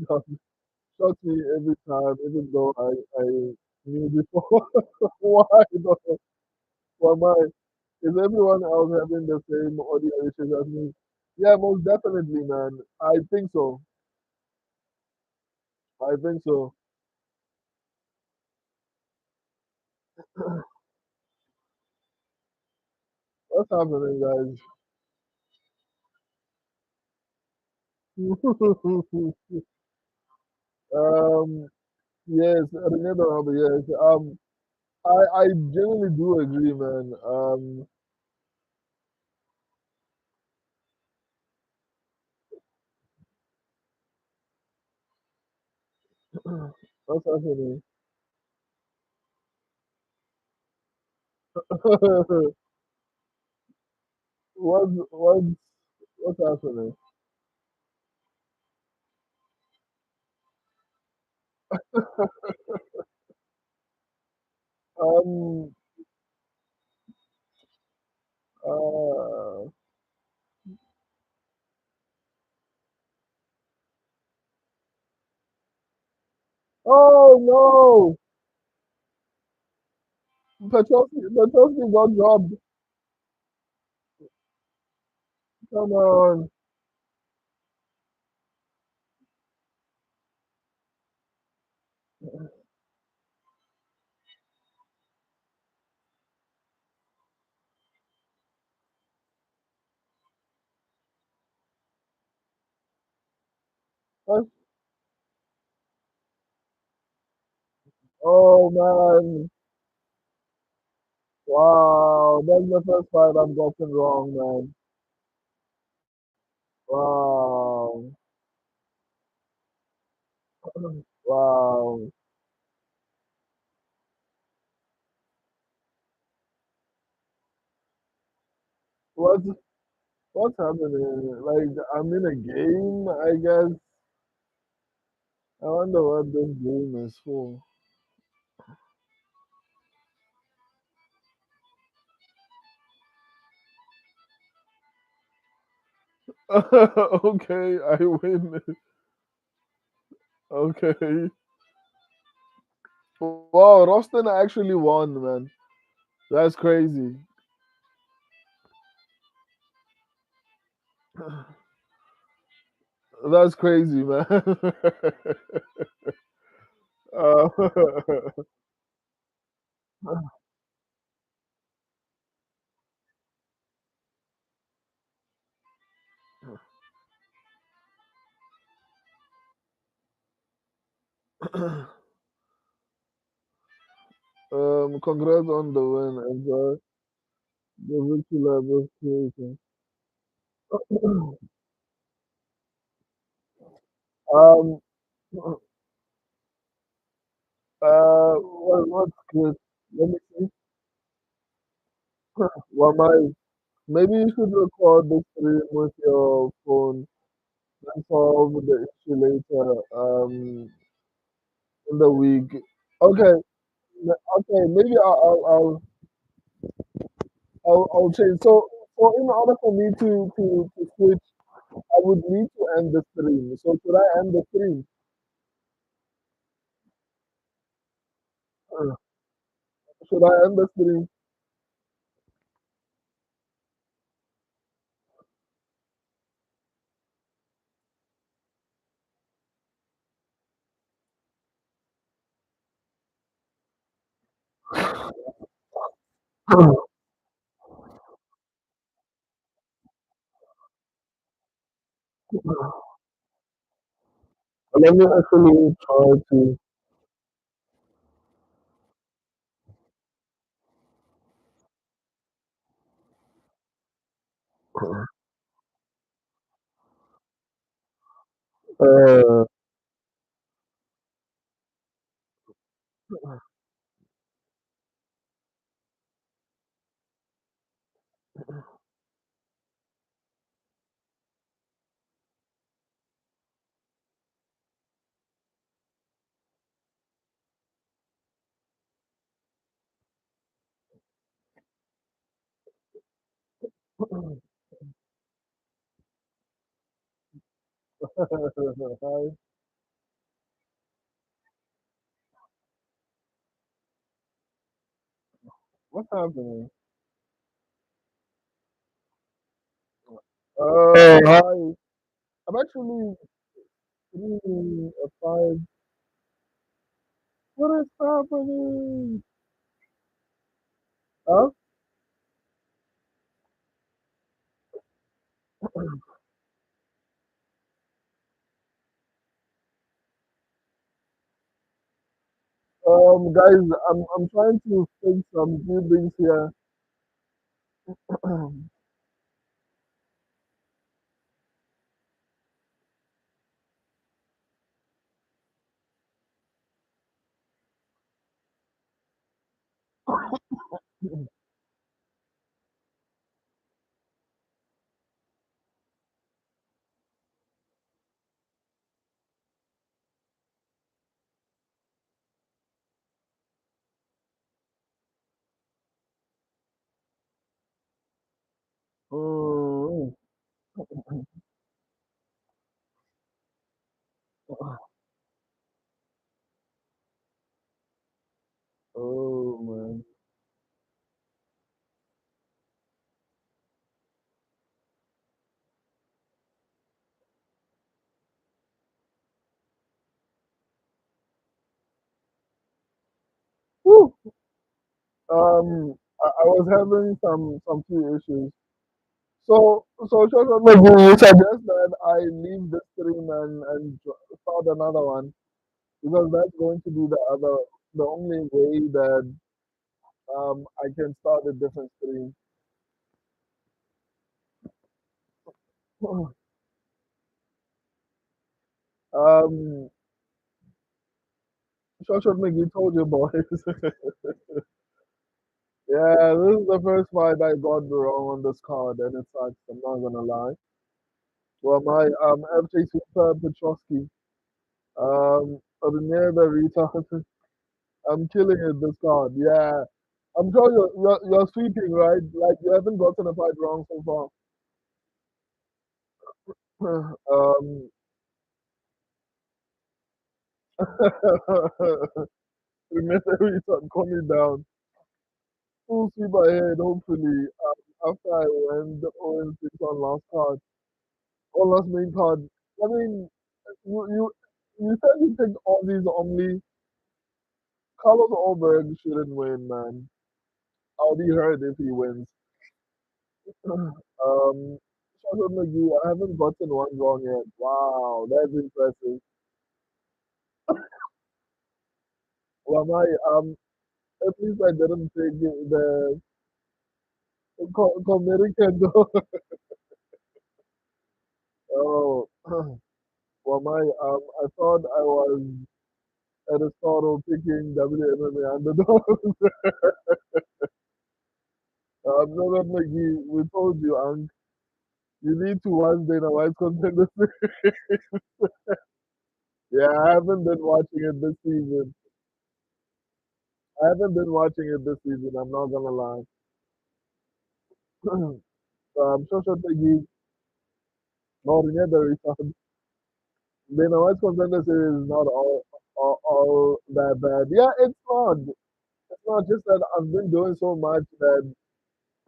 return shocks me every time, even though I knew before. Why though? Why am I? Is everyone else having the same audio issues as me? Yeah, most definitely, man. I think so. I think so. What's happening, guys? um, yes, Renee Robert, yes. I genuinely do agree, man. What's happening? What's what's happening? Um. Uh. Oh no! Petrovsky got dropped. Come on. That's, oh man. Wow. That's the first fight I've gotten wrong, man. Wow. Wow. What's what's happening? Like I'm in a game, I guess. I wonder what this game is for. Okay, I win. Okay. Wow, Roston actually won, man. That's crazy. That's crazy, man. uh, congrats on the win. Enjoy the victory level creation. um, what's good? Let me see. What my maybe you should record this stream with your phone and solve the issue later. In the week. Okay, okay. Maybe I'll change. So in order for me to switch, I would need to end the stream. So should I end the stream? Uh, Should I end the stream? Let me actually try to. Uh, Hi, what's happening? Hi. I'm actually streaming a five. What is happening? Huh? Guys, I'm trying to fix some few things here. Oh, oh man. Woo. I was having some few issues. So social media, you suggest that I leave this stream and start another one because that's going to be the only way that I can start a different stream. um, social media told you boys. Yeah, this is the first fight I got wrong on this card, and it sucks. I'm not gonna lie. Well, my FJ Super Petrovsky, near the retard. I'm killing it this card. Yeah, I'm sure you're sweeping, right? Like you haven't gotten a fight wrong so far. Remember, retard, calm me down. Full sweep ahead. Hopefully, after I win the 0-6 on last card, on last main card. I mean, you you you said you picked all these only. Carlos Ulberg shouldn't win, man. I'll be hurt if he wins. Shotgun McGee, I haven't gotten one wrong yet. Wow, that's impressive. Well, at least I didn't take the American though. Oh, well, I thought I was at a start of picking WMMA underdogs. Shotgun McGee, we told you, Unc, you need to watch Dana White's contender. Yeah, I haven't been watching it this season. I haven't been watching it this season. I'm not gonna lie. Social Tegi, or near the result. The White contender series is not all that bad. Yeah, it's not. It's not just that I've been doing so much that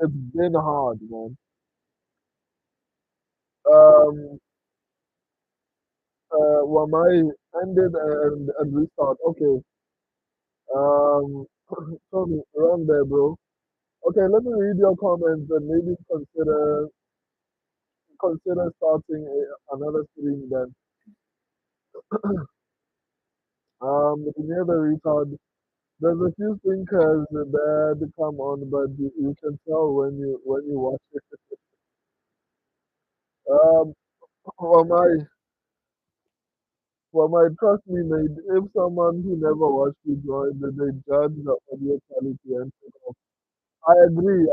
it's been hard, man. Um, well, my ended and restart. Okay. Um, sorry, wrong there, bro. Okay, let me read your comments and maybe consider starting another stream then. Near the retard. There's a few thinkers that come on, but you can tell when you watch it. Um, for my for my trust me, mate, if someone who never watched you join, then they judge the audio quality and take off. I agree.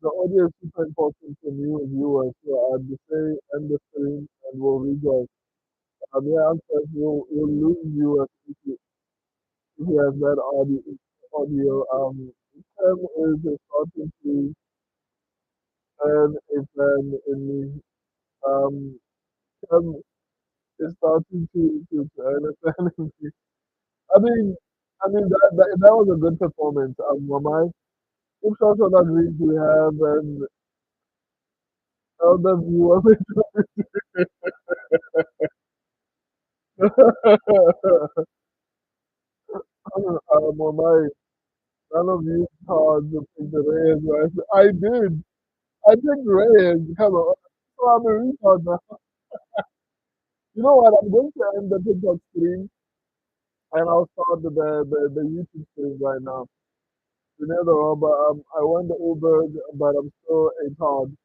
The audio is super important for new viewers. So I'd say end the stream and we'll rejoin. Yeah, I'm sorry, we'll lose viewers if you have that audio. Cam is starting to earn a fan in me. Um, Cam is starting to earn a fan in me. I mean, that was a good performance. Mamai, if shots on that reach we have and other viewers, Mamai, none of you thought to pick the Reyes, right? I did. I picked Reyes. Come on. So I'm a retard now. You know what? I'm going to end the TikTok stream and I'll start the YouTube stream right now. You know the robber. I won the Ulberg, but I'm still a card.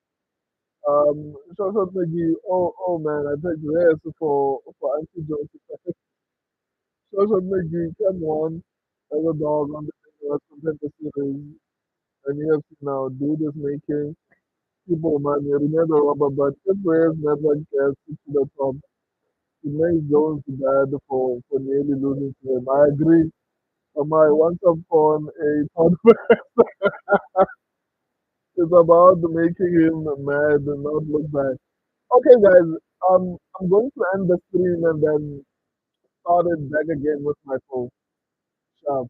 Shosha Peggy, oh man, I picked Reyes for Auntie Joseph. Shosha Peggy, come on, as a dog on the contender series, and UFC now, dude is making people money. Remember the robber, but if Reyes never gets to the top, he may go into bad for nearly losing to him. I agree. I once upon a tournament, It's about making him mad and not look back. Okay, guys, I'm going to end the stream and then start it back again with my phone. Sharp.